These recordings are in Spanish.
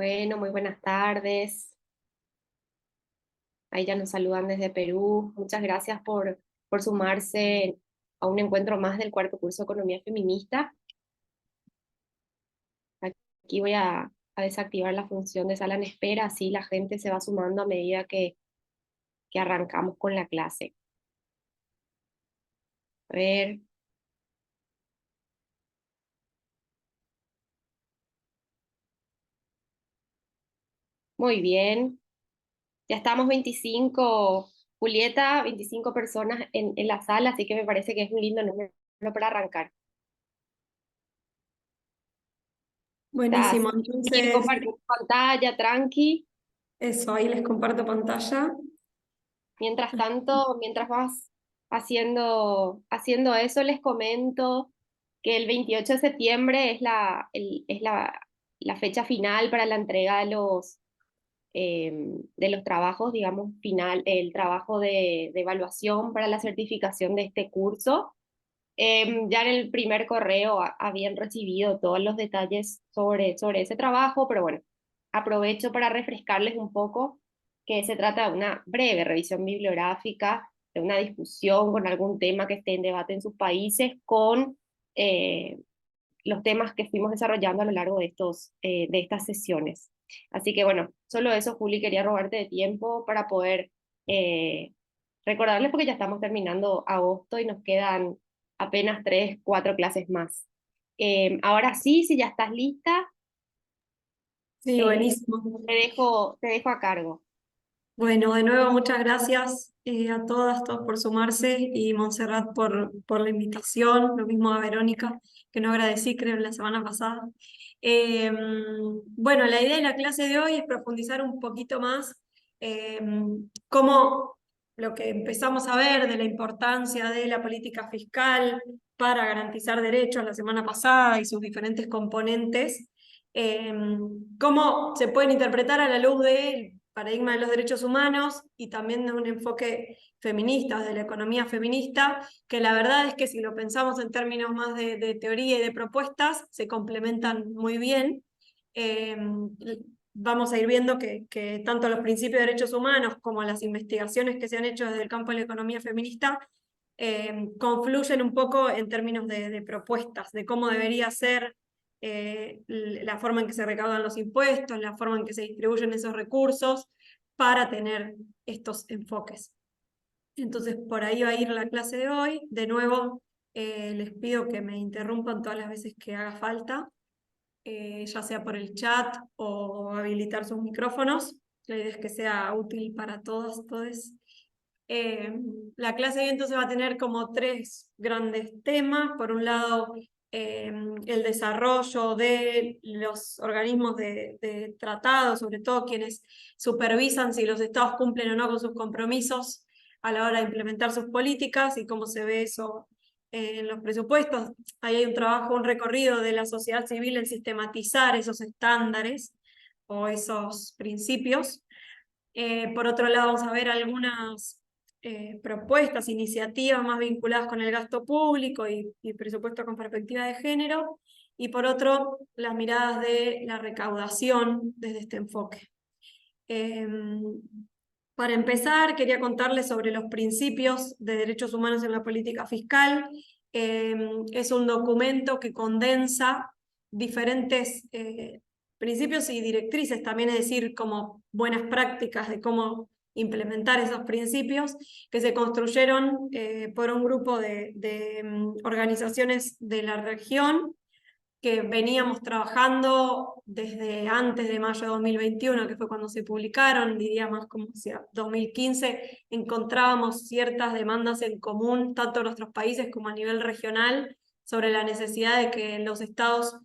Bueno, muy buenas tardes. Ahí ya nos saludan desde Perú. Muchas gracias por sumarse a un encuentro más del cuarto curso de Economía Feminista. Aquí voy a desactivar la función de sala en espera, así la gente se va sumando a medida que arrancamos con la clase. A ver, muy bien. Ya estamos 25, Julieta, 25 personas en la sala, así que me parece que es un lindo número para arrancar. ¿Estás? Buenísimo, ¿Quieres entonces compartir pantalla, tranqui? eso, ahí les comparto pantalla. Mientras tanto, mientras vas haciendo eso, les comento que el 28 de septiembre es la fecha final para la entrega de los trabajos, digamos, final, el trabajo de evaluación para la certificación de este curso. Ya en el primer correo habían recibido todos los detalles sobre ese trabajo, pero bueno, aprovecho para refrescarles un poco que se trata de una breve revisión bibliográfica, de una discusión con algún tema que esté en debate en sus países, con eh, los temas que fuimos desarrollando a lo largo de estas sesiones. Así que bueno, solo eso, Juli, quería robarte de tiempo para poder eh, recordarles porque ya estamos terminando agosto y nos quedan apenas 3, 4 clases más. Ahora sí, si ya estás lista, Sí, eh, buenísimo. te dejo a cargo. Bueno, de nuevo muchas gracias a todas, todos por sumarse y Montserrat por la invitación, lo mismo a Verónica, que no agradecí creo la semana pasada. Eh, bueno, la idea de la clase de hoy es profundizar un poquito más eh, cómo lo que empezamos a ver de la importancia de la política fiscal para garantizar derechos la semana pasada y sus diferentes componentes, eh, cómo se pueden interpretar a la luz del paradigma de los derechos humanos y también de un enfoque feminista, de la economía feminista, que la verdad es que si lo pensamos en términos más de teoría y de propuestas, se complementan muy bien. Eh, Vamos a ir viendo que tanto los principios de derechos humanos como las investigaciones que se han hecho desde el campo de la economía feminista confluyen un poco en términos de propuestas, de cómo debería ser la forma en que se recaudan los impuestos, la forma en que se distribuyen esos recursos para tener estos enfoques. Entonces, por ahí va a ir la clase de hoy. De nuevo, les pido que me interrumpan todas las veces que haga falta, ya sea por el chat o habilitar sus micrófonos. La idea es que sea útil para todas, todos. Eh, la clase de hoy entonces va a tener como tres grandes temas. Por un lado, el desarrollo de los organismos de tratado, sobre todo quienes supervisan si los estados cumplen o no con sus compromisos a la hora de implementar sus políticas y cómo se ve eso en los presupuestos. Ahí hay un trabajo, un recorrido de la sociedad civil en sistematizar esos estándares o esos principios. Por otro lado, vamos a ver algunas propuestas, iniciativas más vinculadas con el gasto público y presupuesto con perspectiva de género. Y por otro, las miradas de la recaudación desde este enfoque. Eh, para empezar, quería contarles sobre los principios de derechos humanos en la política fiscal. Es un documento que condensa diferentes principios y directrices, también es decir, como buenas prácticas de cómo implementar esos principios que se construyeron por un grupo de organizaciones de la región que veníamos trabajando desde antes de mayo de 2021, que fue cuando se publicaron, diría más como hacia 2015, encontrábamos ciertas demandas en común, tanto en nuestros países como a nivel regional, sobre la necesidad de que los estados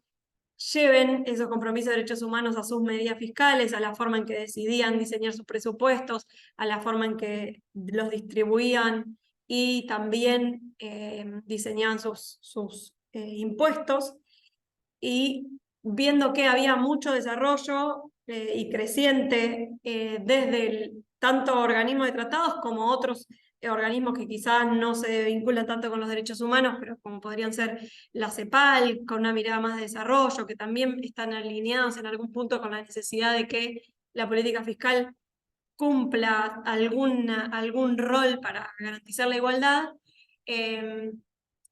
lleven esos compromisos de derechos humanos a sus medidas fiscales, a la forma en que decidían diseñar sus presupuestos, a la forma en que los distribuían y también diseñaban sus impuestos, y viendo que había mucho desarrollo y creciente desde tanto organismos de tratados como otros organismos que quizás no se vinculan tanto con los derechos humanos, pero como podrían ser la CEPAL, con una mirada más de desarrollo, que también están alineados en algún punto con la necesidad de que la política fiscal cumpla algún rol para garantizar la igualdad.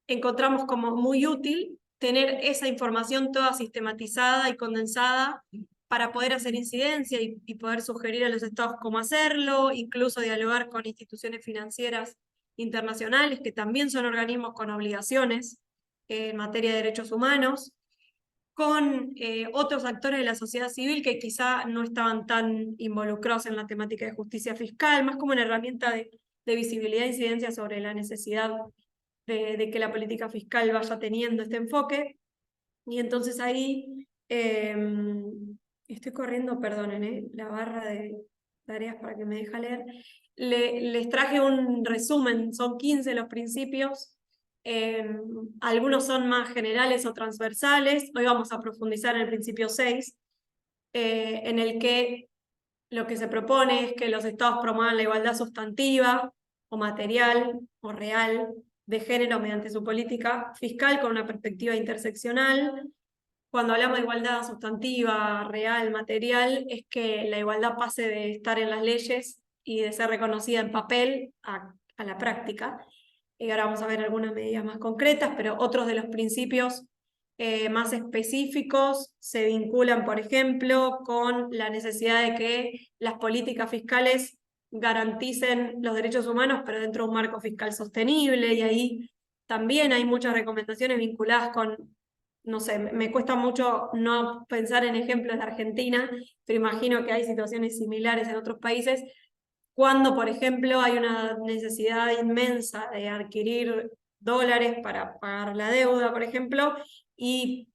Encontramos como muy útil tener esa información toda sistematizada y condensada para poder hacer incidencia y poder sugerir a los estados cómo hacerlo, incluso dialogar con instituciones financieras internacionales, que también son organismos con obligaciones en materia de derechos humanos, con otros actores de la sociedad civil que quizá no estaban tan involucrados en la temática de justicia fiscal, más como una herramienta de visibilidad e incidencia sobre la necesidad de que la política fiscal vaya teniendo este enfoque. Y entonces ahí estoy corriendo, perdonen, la barra de tareas para que me deje leer. Les traje un resumen, son 15 los principios. Algunos son más generales o transversales. Hoy vamos a profundizar en el principio 6, en el que lo que se propone es que los estados promuevan la igualdad sustantiva o material o real de género mediante su política fiscal con una perspectiva interseccional. Cuando hablamos de igualdad sustantiva, real, material, es que la igualdad pase de estar en las leyes y de ser reconocida en papel a la práctica. Y ahora vamos a ver algunas medidas más concretas, pero otros de los principios más específicos se vinculan, por ejemplo, con la necesidad de que las políticas fiscales garanticen los derechos humanos, pero dentro de un marco fiscal sostenible, y ahí también hay muchas recomendaciones vinculadas con, no sé, me cuesta mucho no pensar en ejemplos de Argentina, pero imagino que hay situaciones similares en otros países, cuando, por ejemplo, hay una necesidad inmensa de adquirir dólares para pagar la deuda, por ejemplo, y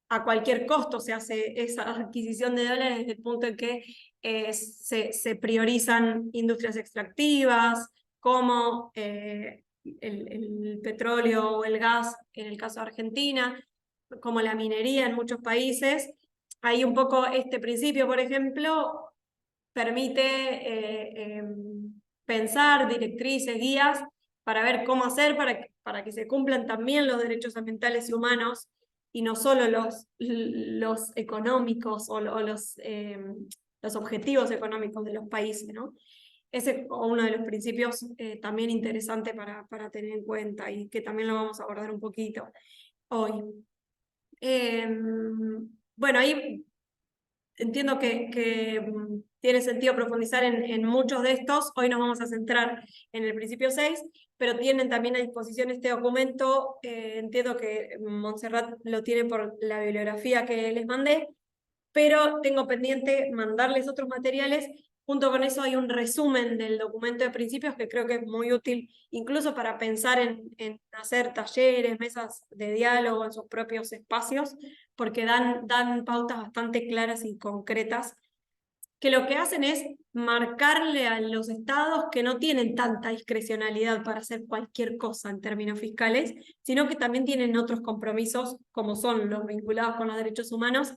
a cualquier costo se hace esa adquisición de dólares desde el punto en que se priorizan industrias extractivas, como el petróleo o el gas, en el caso de Argentina, como la minería en muchos países. Hay un poco este principio, por ejemplo, permite pensar directrices, guías para ver cómo hacer para que se cumplan también los derechos ambientales y humanos y no solo los económicos o los objetivos económicos de los países, ¿no? Ese es uno de los principios también interesante para tener en cuenta y que también lo vamos a abordar un poquito hoy. Bueno, ahí entiendo que tiene sentido profundizar en muchos de estos. Hoy nos vamos a centrar en el principio 6, pero tienen también a disposición este documento. Entiendo que Montserrat lo tiene por la bibliografía que les mandé, pero tengo pendiente mandarles otros materiales. Junto con eso hay un resumen del documento de principios que creo que es muy útil, incluso para pensar en hacer talleres, mesas de diálogo en sus propios espacios, porque dan pautas bastante claras y concretas, que lo que hacen es marcarle a los estados que no tienen tanta discrecionalidad para hacer cualquier cosa en términos fiscales, sino que también tienen otros compromisos, como son los vinculados con los derechos humanos,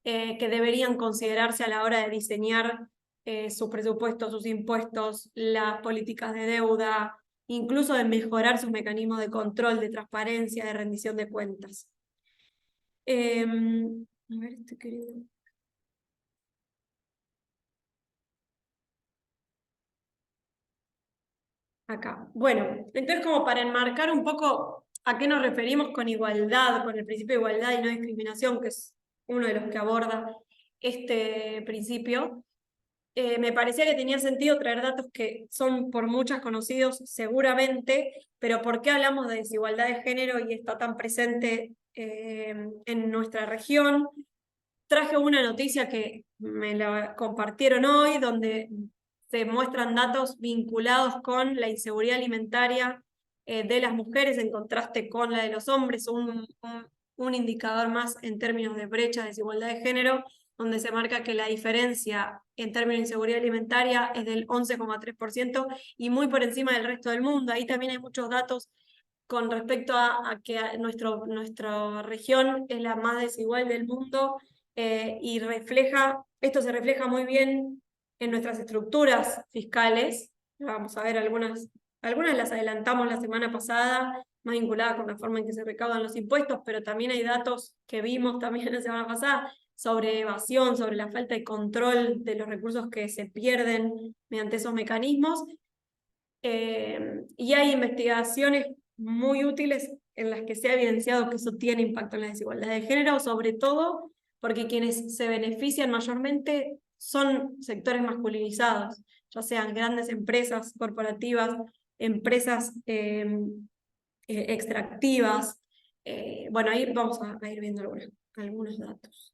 que deberían considerarse a la hora de diseñar sus presupuestos, sus impuestos, las políticas de deuda, incluso de mejorar sus mecanismos de control, de transparencia, de rendición de cuentas. A ver, este querido. Acá. Bueno, entonces como para enmarcar un poco a qué nos referimos con igualdad, con el principio de igualdad y no discriminación, que es uno de los que aborda este principio, me parecía que tenía sentido traer datos que son por muchas conocidos seguramente, pero ¿por qué hablamos de desigualdad de género y está tan presente en nuestra región? Traje una noticia que me la compartieron hoy, donde se muestran datos vinculados con la inseguridad alimentaria de las mujeres en contraste con la de los hombres, un indicador más en términos de brecha, de desigualdad de género, donde se marca que la diferencia en términos de inseguridad alimentaria es del 11,3% y muy por encima del resto del mundo. Ahí también hay muchos datos con respecto a que nuestra región es la más desigual del mundo y esto se refleja muy bien en nuestras estructuras fiscales. Vamos a ver algunas Algunas las adelantamos la semana pasada, más vinculadas con la forma en que se recaudan los impuestos, pero también hay datos que vimos también la semana pasada sobre evasión, sobre la falta de control de los recursos que se pierden mediante esos mecanismos. Y hay investigaciones muy útiles en las que se ha evidenciado que eso tiene impacto en la desigualdad de género, sobre todo porque quienes se benefician mayormente son sectores masculinizados, ya sean grandes empresas corporativas, empresas extractivas. Bueno, ahí vamos a ir viendo algunos datos.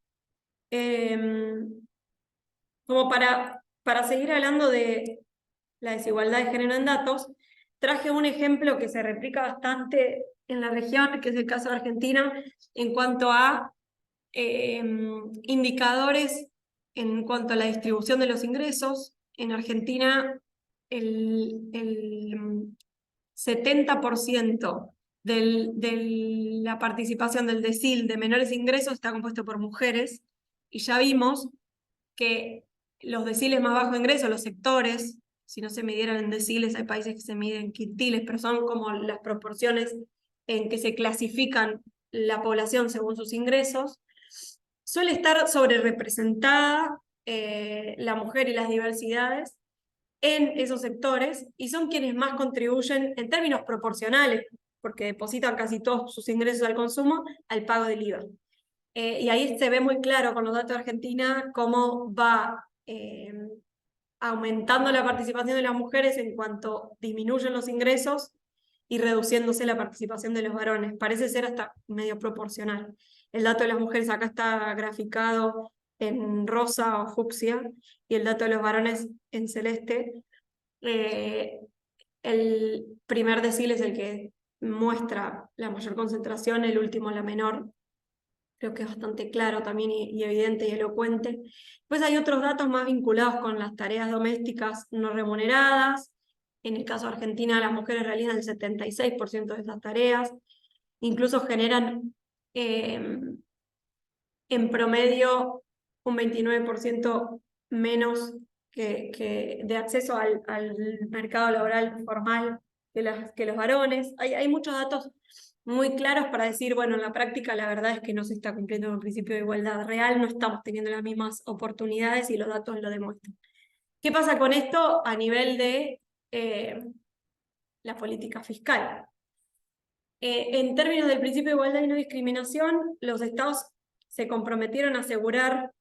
Como para seguir hablando de la desigualdad de género en datos, traje un ejemplo que se replica bastante en la región, que es el caso de Argentina, en cuanto a indicadores en cuanto a la distribución de los ingresos. En Argentina, el 70% de la participación del decil de menores ingresos está compuesto por mujeres, y ya vimos que los deciles más bajo ingreso, los sectores, si no se midieran en deciles, hay países que se miden en quintiles, pero son como las proporciones en que se clasifican la población según sus ingresos, suele estar sobre representada la mujer y las diversidades en esos sectores, y son quienes más contribuyen en términos proporcionales, porque depositan casi todos sus ingresos al consumo, al pago del IVA. Y ahí se ve muy claro con los datos de Argentina cómo va aumentando la participación de las mujeres en cuanto disminuyen los ingresos y reduciéndose la participación de los varones. Parece ser hasta medio proporcional. El dato de las mujeres acá está graficado en rosa o fucsia, y el dato de los varones en celeste. El primer decil es el que muestra la mayor concentración, el último la menor. Creo que es bastante claro también y evidente y elocuente. Pues hay otros datos más vinculados con las tareas domésticas no remuneradas. En el caso de Argentina, las mujeres realizan el 76% de esas tareas. Incluso generan en promedio un 29% menos de acceso al mercado laboral formal que los varones. Hay muchos datos muy claros para decir, bueno, en la práctica la verdad es que no se está cumpliendo con el principio de igualdad real, no estamos teniendo las mismas oportunidades y los datos lo demuestran. ¿Qué pasa con esto a nivel de la política fiscal? En términos del principio de igualdad y no discriminación, los estados se comprometieron a asegurar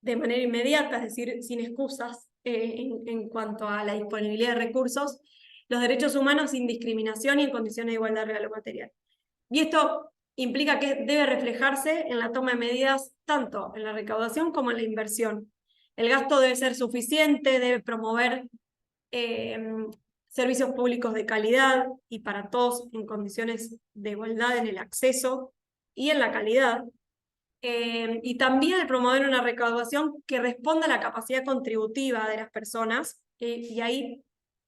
de manera inmediata, es decir, sin excusas, en cuanto a la disponibilidad de recursos, los derechos humanos sin discriminación y en condiciones de igualdad real o material. Y esto implica que debe reflejarse en la toma de medidas tanto en la recaudación como en la inversión. El gasto debe ser suficiente, debe promover servicios públicos de calidad y para todos en condiciones de igualdad en el acceso y en la calidad. Y también el promover una recaudación que responda a la capacidad contributiva de las personas, y ahí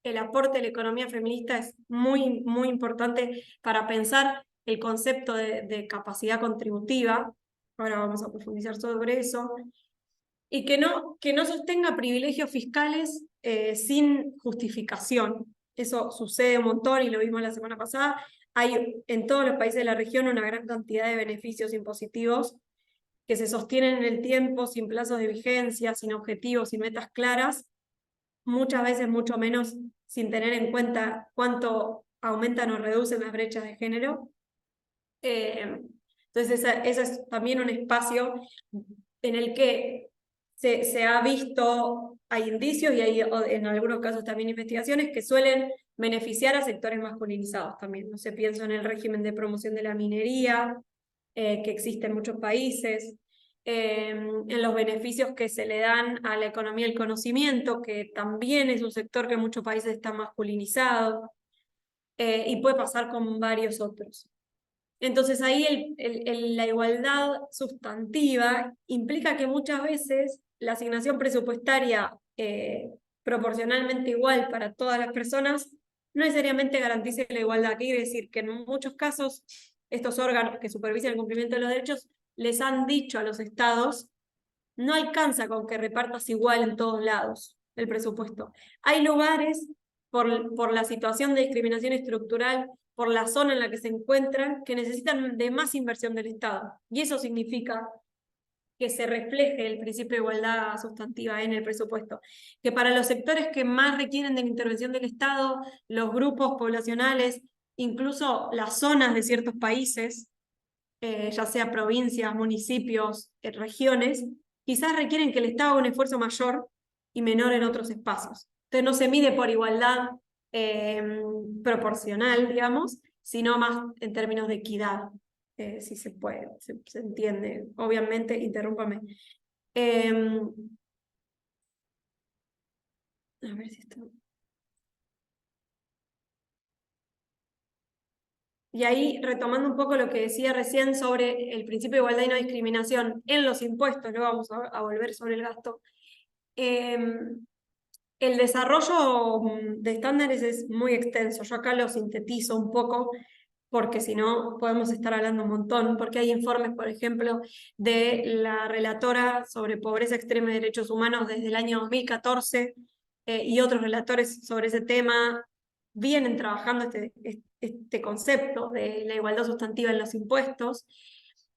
el aporte de la economía feminista es muy, muy importante para pensar el concepto de capacidad contributiva. Ahora vamos a profundizar sobre eso. Y que no sostenga privilegios fiscales sin justificación. Eso sucede un montón y lo vimos la semana pasada. Hay en todos los países de la región una gran cantidad de beneficios impositivos que se sostienen en el tiempo, sin plazos de vigencia, sin objetivos, sin metas claras, muchas veces mucho menos sin tener en cuenta cuánto aumentan o reducen las brechas de género. Entonces, ese es también un espacio en el que se ha visto, hay indicios y hay en algunos casos también investigaciones que suelen beneficiar a sectores masculinizados también. No sé, pienso en el régimen de promoción de la minería, que existe en muchos países, en los beneficios que se le dan a la economía del conocimiento, que también es un sector que en muchos países está masculinizado, y puede pasar con varios otros. Entonces ahí la igualdad sustantiva implica que muchas veces la asignación presupuestaria proporcionalmente igual para todas las personas no necesariamente garantice la igualdad. ¿Qué quiere decir? Que en muchos casos estos órganos que supervisan el cumplimiento de los derechos les han dicho a los estados: no alcanza con que repartas igual en todos lados el presupuesto. Hay lugares, por la situación de discriminación estructural, por la zona en la que se encuentran, que necesitan de más inversión del Estado. Y eso significa que se refleje el principio de igualdad sustantiva en el presupuesto. Que para los sectores que más requieren de la intervención del Estado, los grupos poblacionales, incluso las zonas de ciertos países, ya sea provincias, municipios, regiones, quizás requieren que el Estado haga un esfuerzo mayor y menor en otros espacios. Entonces no se mide por igualdad proporcional, digamos, sino más en términos de equidad, si se puede, se entiende. Obviamente, interrúmpame. A ver si esto... Y ahí, retomando un poco lo que decía recién sobre el principio de igualdad y no discriminación en los impuestos, luego vamos a volver sobre el gasto. El desarrollo de estándares es muy extenso. Yo acá lo sintetizo un poco, porque si no podemos estar hablando un montón, porque hay informes, por ejemplo, de la relatora sobre pobreza extrema y derechos humanos desde el año 2014, y otros relatores sobre ese tema vienen trabajando este concepto de la igualdad sustantiva en los impuestos.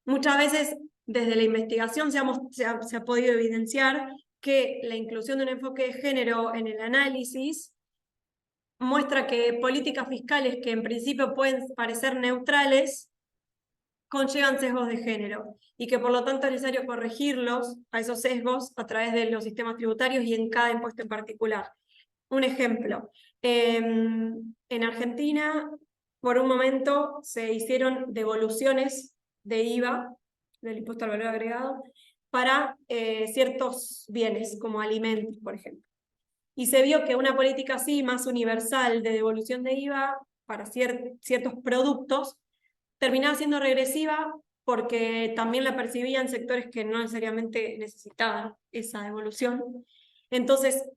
Muchas veces desde la investigación se ha podido evidenciar que la inclusión de un enfoque de género en el análisis muestra que políticas fiscales que en principio pueden parecer neutrales conllevan sesgos de género y que por lo tanto es necesario corregirlos a esos sesgos a través de los sistemas tributarios y en cada impuesto en particular. Un ejemplo, en Argentina por un momento se hicieron devoluciones de IVA, del impuesto al valor agregado, para ciertos bienes como alimentos, por ejemplo. Y se vio que una política así, más universal de devolución de IVA para ciertos productos, terminaba siendo regresiva porque también la percibían sectores que no necesariamente necesitaban esa devolución. Entonces,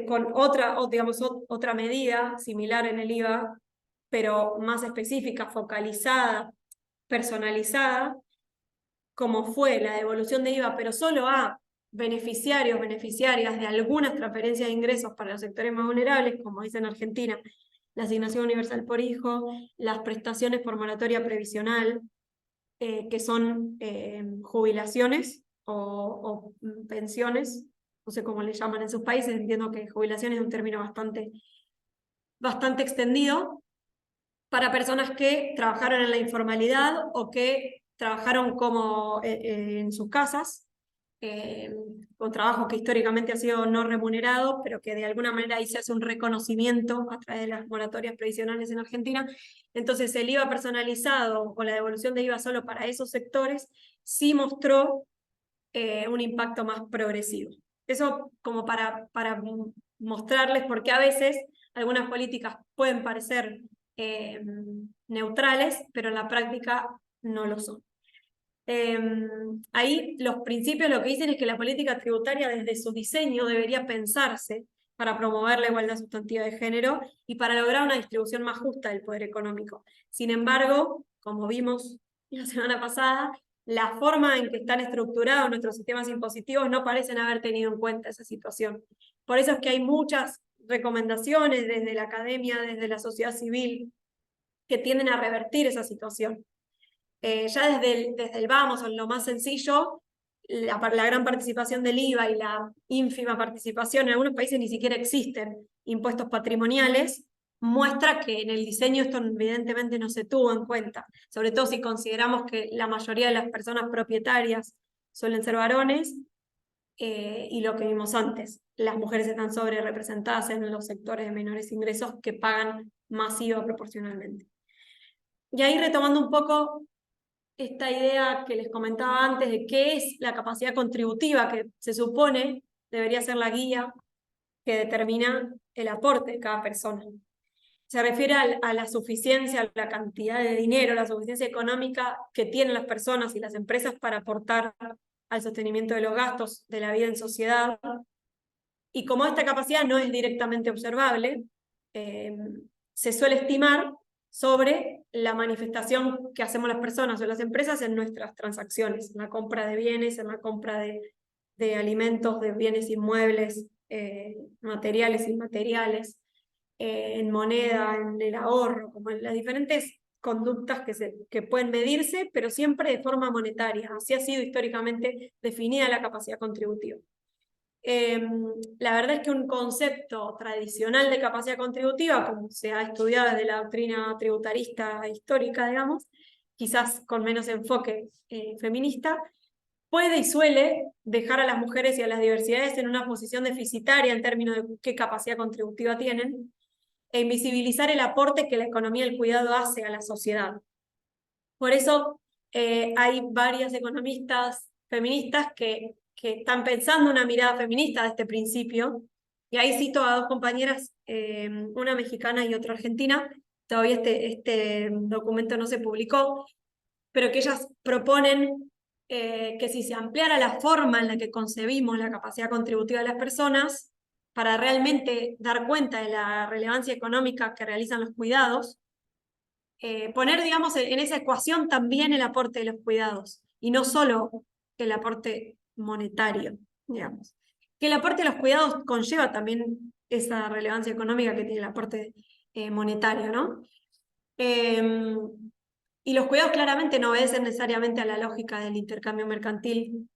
con otra medida similar en el IVA, pero más específica, focalizada, personalizada, como fue la devolución de IVA, pero solo a beneficiarios, beneficiarias de algunas transferencias de ingresos para los sectores más vulnerables, como dice en Argentina, la asignación universal por hijo, las prestaciones por moratoria previsional, que son jubilaciones o pensiones, no sé cómo le llaman en sus países, entiendo que jubilación es un término bastante extendido, para personas que trabajaron en la informalidad o que trabajaron como en sus casas, con trabajo que históricamente ha sido no remunerado, pero que de alguna manera ahí se hace un reconocimiento a través de las moratorias previsionales en Argentina. Entonces el IVA personalizado o la devolución de IVA solo para esos sectores sí mostró un impacto más progresivo. Eso como para mostrarles por qué a veces algunas políticas pueden parecer neutrales, pero en la práctica no lo son. Ahí los principios lo que dicen es que la política tributaria desde su diseño debería pensarse para promover la igualdad sustantiva de género y para lograr una distribución más justa del poder económico. Sin embargo, como vimos la semana pasada, la forma en que están estructurados nuestros sistemas impositivos no parecen haber tenido en cuenta esa situación. Por eso es que hay muchas recomendaciones desde la academia, desde la sociedad civil, que tienden a revertir esa situación. Ya desde el vamos, o lo más sencillo, la gran participación del IVA y la ínfima participación, en algunos países ni siquiera existen impuestos patrimoniales, muestra que en el diseño esto evidentemente no se tuvo en cuenta, sobre todo si consideramos que la mayoría de las personas propietarias suelen ser varones, y lo que vimos antes, las mujeres están sobre representadas en los sectores de menores ingresos que pagan más IVA proporcionalmente. Y ahí retomando un poco esta idea que les comentaba antes de qué es la capacidad contributiva, que se supone debería ser la guía que determina el aporte de cada persona. Se refiere a la suficiencia, a la cantidad de dinero, la suficiencia económica que tienen las personas y las empresas para aportar al sostenimiento de los gastos de la vida en sociedad. Y como esta capacidad no es directamente observable, se suele estimar sobre la manifestación que hacemos las personas o las empresas en nuestras transacciones, en la compra de bienes, en la compra de alimentos, de bienes inmuebles, materiales e inmateriales. en moneda, en el ahorro, como en las diferentes conductas que pueden medirse, pero siempre de forma monetaria. Así ha sido históricamente definida la capacidad contributiva. La verdad es que un concepto tradicional de capacidad contributiva, como se ha estudiado desde la doctrina tributarista histórica, digamos, quizás con menos enfoque feminista, puede y suele dejar a las mujeres y a las diversidades en una posición deficitaria en términos de qué capacidad contributiva tienen, e invisibilizar el aporte que la economía del cuidado hace a la sociedad. Por eso hay varias economistas feministas que están pensando una mirada feminista de este principio, y ahí cito a dos compañeras, una mexicana y otra argentina. Todavía este documento no se publicó, pero que ellas proponen que si se ampliara la forma en la que concebimos la capacidad contributiva de las personas, para realmente dar cuenta de la relevancia económica que realizan los cuidados, poner, digamos, en esa ecuación también el aporte de los cuidados, y no solo el aporte monetario, digamos. Que el aporte de los cuidados conlleva también esa relevancia económica que tiene el aporte monetario, ¿no? Y los cuidados claramente no obedecen necesariamente a la lógica del intercambio mercantil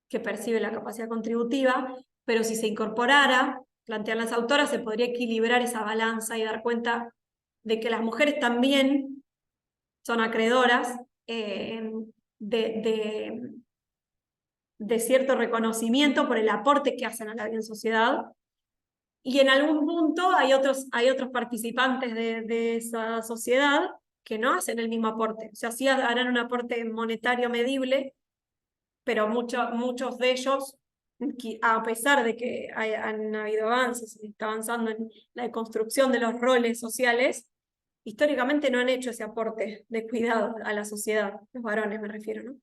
que percibe la capacidad contributiva, pero si se incorporara, plantean las autoras, se podría equilibrar esa balanza y dar cuenta de que las mujeres también son acreedoras de, de, de cierto reconocimiento por el aporte que hacen a la vida en sociedad. Y en algún punto hay otros participantes de esa sociedad que no hacen el mismo aporte. O sea, sí harán un aporte monetario medible, pero muchos de ellos, a pesar de que han habido avances, y está avanzando en la construcción de los roles sociales, históricamente no han hecho ese aporte de cuidado a la sociedad, los varones me refiero, ¿no?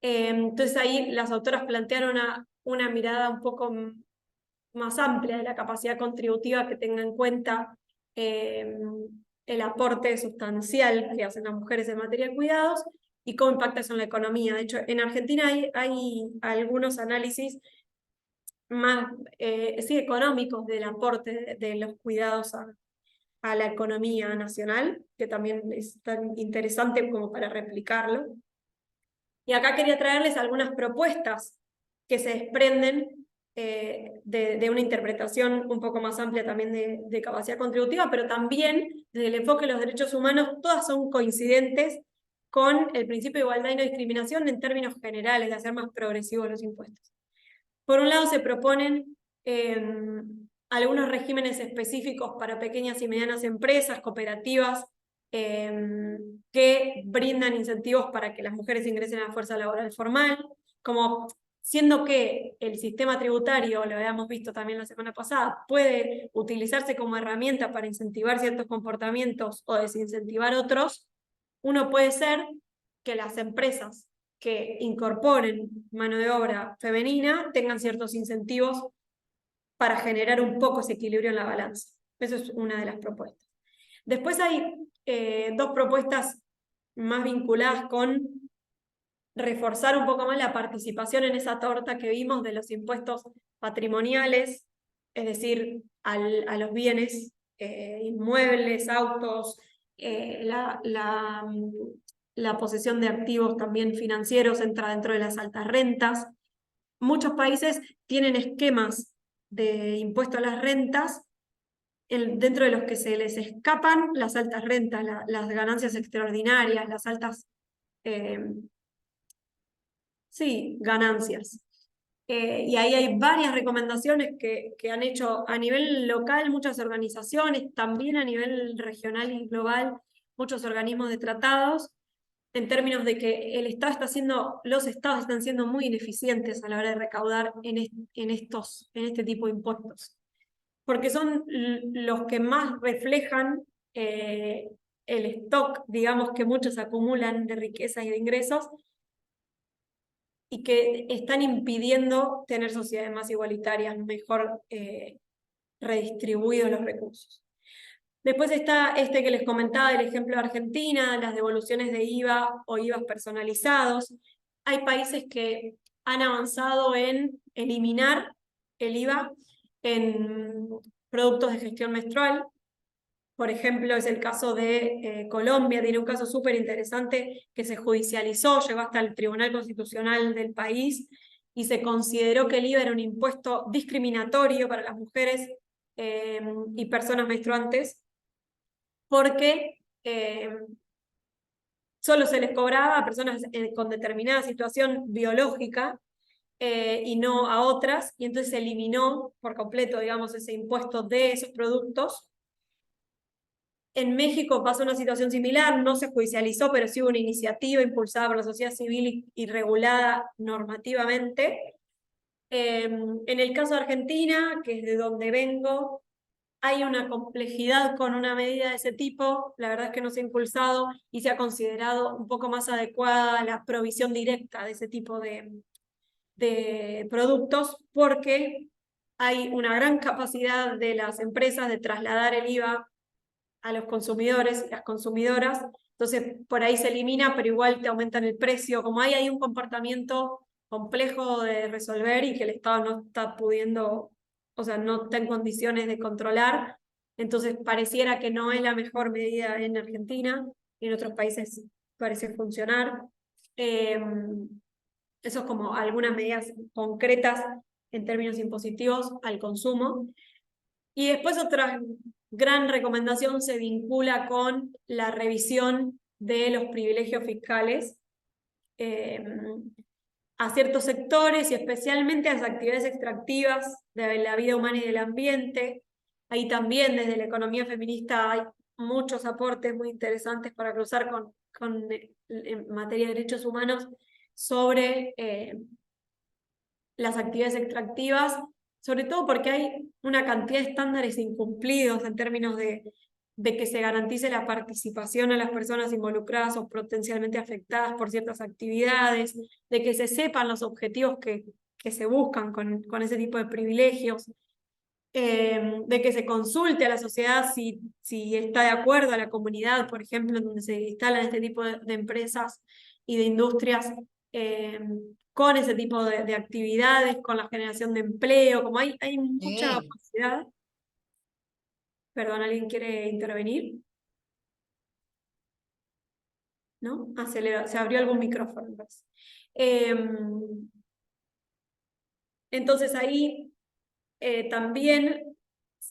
Entonces ahí las autoras plantearon una mirada un poco más amplia de la capacidad contributiva que tenga en cuenta el aporte sustancial que hacen las mujeres en materia de cuidados y cómo impacta eso en la economía. De hecho, en Argentina hay algunos análisis más sí, económicos del aporte de los cuidados a la economía nacional, que también es tan interesante como para replicarlo. Y acá quería traerles algunas propuestas que se desprenden de una interpretación un poco más amplia también de capacidad contributiva, pero también desde el enfoque de los derechos humanos, todas son coincidentes con el principio de igualdad y no discriminación en términos generales, de hacer más progresivos los impuestos. Por un lado se proponen algunos regímenes específicos para pequeñas y medianas empresas, cooperativas, que brindan incentivos para que las mujeres ingresen a la fuerza laboral formal, como siendo que el sistema tributario, lo habíamos visto también la semana pasada, puede utilizarse como herramienta para incentivar ciertos comportamientos o desincentivar otros. Uno puede ser que las empresas que incorporen mano de obra femenina tengan ciertos incentivos para generar un poco ese equilibrio en la balanza. Eso es una de las propuestas. Después hay dos propuestas más vinculadas con reforzar un poco más la participación en esa torta que vimos de los impuestos patrimoniales, es decir, a los bienes inmuebles, autos, la posesión de activos también financieros entra dentro de las altas rentas. Muchos países tienen esquemas de impuesto a las rentas dentro de los que se les escapan las altas rentas, las ganancias extraordinarias, las altas ganancias. Y ahí hay varias recomendaciones que han hecho a nivel local muchas organizaciones, también a nivel regional y global, muchos organismos de tratados, en términos de que los estados están siendo muy ineficientes a la hora de recaudar en este tipo de impuestos, porque son los que más reflejan el stock, digamos, que muchos acumulan de riqueza y de ingresos, y que están impidiendo tener sociedades más igualitarias, mejor redistribuidos los recursos. Después está este que les comentaba, el ejemplo de Argentina, las devoluciones de IVA o IVAs personalizados. Hay países que han avanzado en eliminar el IVA en productos de gestión menstrual, por ejemplo, es el caso de Colombia, tiene un caso súper interesante que se judicializó, llegó hasta el Tribunal Constitucional del país y se consideró que el IVA era un impuesto discriminatorio para las mujeres y personas menstruantes, porque solo se les cobraba a personas con determinada situación biológica y no a otras, y entonces se eliminó por completo, digamos, ese impuesto de esos productos. En México pasó una situación similar, no se judicializó, pero sí hubo una iniciativa impulsada por la sociedad civil y regulada normativamente. En el caso de Argentina, que es de donde vengo, hay una complejidad con una medida de ese tipo. La verdad es que no se ha impulsado y se ha considerado un poco más adecuada la provisión directa de ese tipo de productos, porque hay una gran capacidad de las empresas de trasladar el IVA a los consumidores, las consumidoras, entonces por ahí se elimina, pero igual te aumentan el precio, como hay un comportamiento complejo de resolver y que el Estado no está pudiendo, o sea, no está en condiciones de controlar, entonces pareciera que no es la mejor medida en Argentina, y en otros países parece funcionar. Eso es como algunas medidas concretas en términos impositivos al consumo. Y después otra gran recomendación se vincula con la revisión de los privilegios fiscales eh, a ciertos sectores y especialmente a las actividades extractivas de la vida humana y del ambiente. Ahí también desde la economía feminista hay muchos aportes muy interesantes para cruzar con en materia de derechos humanos sobre las actividades extractivas, sobre todo porque hay una cantidad de estándares incumplidos en términos de que se garantice la participación a las personas involucradas o potencialmente afectadas por ciertas actividades, de que se sepan los objetivos que se buscan con ese tipo de privilegios, de que se consulte a la sociedad si está de acuerdo a la comunidad, por ejemplo, en donde se instalan este tipo de empresas y de industrias con ese tipo de actividades, con la generación de empleo, como hay mucha Sí. opacidad. Perdón, ¿alguien quiere intervenir? ¿No? Ah, se abrió algún micrófono, me parece. Entonces ahí también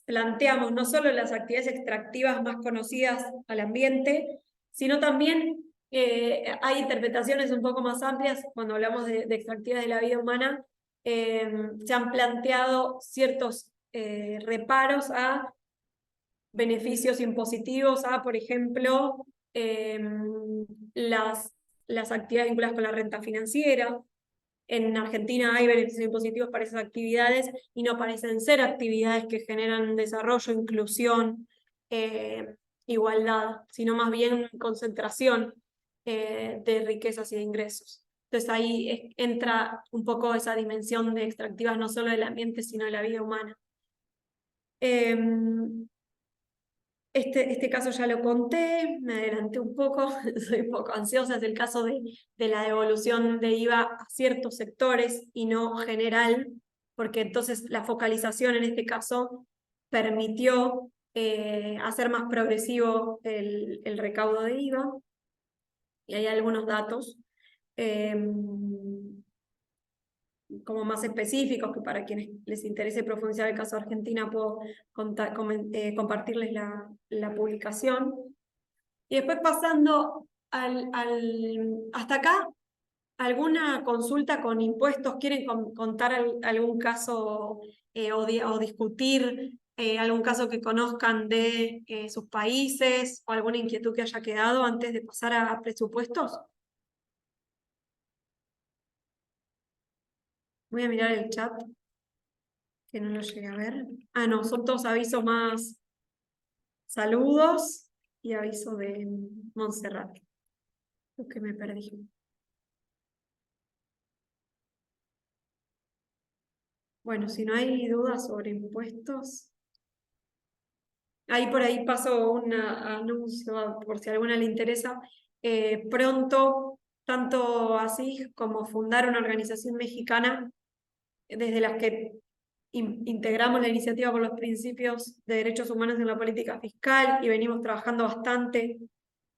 planteamos no solo las actividades extractivas más conocidas al ambiente, sino también hay interpretaciones un poco más amplias cuando hablamos de extractividades de la vida humana. Se han planteado ciertos reparos a beneficios impositivos, a, por ejemplo, las, las actividades vinculadas con la renta financiera. En Argentina hay beneficios impositivos para esas actividades y no parecen ser actividades que generan desarrollo, inclusión, igualdad, sino más bien concentración de riquezas y de ingresos. Entonces ahí entra un poco esa dimensión de extractivas no solo del ambiente, sino de la vida humana. Este caso ya lo conté, me adelanté un poco, soy un poco ansiosa, es el caso de la devolución de IVA a ciertos sectores y no general, porque entonces la focalización en este caso permitió hacer más progresivo el recaudo de IVA, y hay algunos datos como más específicos, que para quienes les interese profundizar el caso de Argentina puedo compartirles la publicación. Y después pasando hasta acá, ¿alguna consulta con impuestos? ¿Quieren contar algún caso o discutir algún caso que conozcan de sus países o alguna inquietud que haya quedado antes de pasar a presupuestos? Voy a mirar el chat, que no lo llegué a ver. Ah, no, son todos avisos más saludos y aviso de Montserrat. Lo que me perdí. Bueno, si no hay dudas sobre impuestos, ahí por ahí paso un anuncio por si a alguna le interesa. Pronto, tanto así como fundar una organización mexicana, desde las que integramos la iniciativa por los principios de derechos humanos en la política fiscal y venimos trabajando bastante,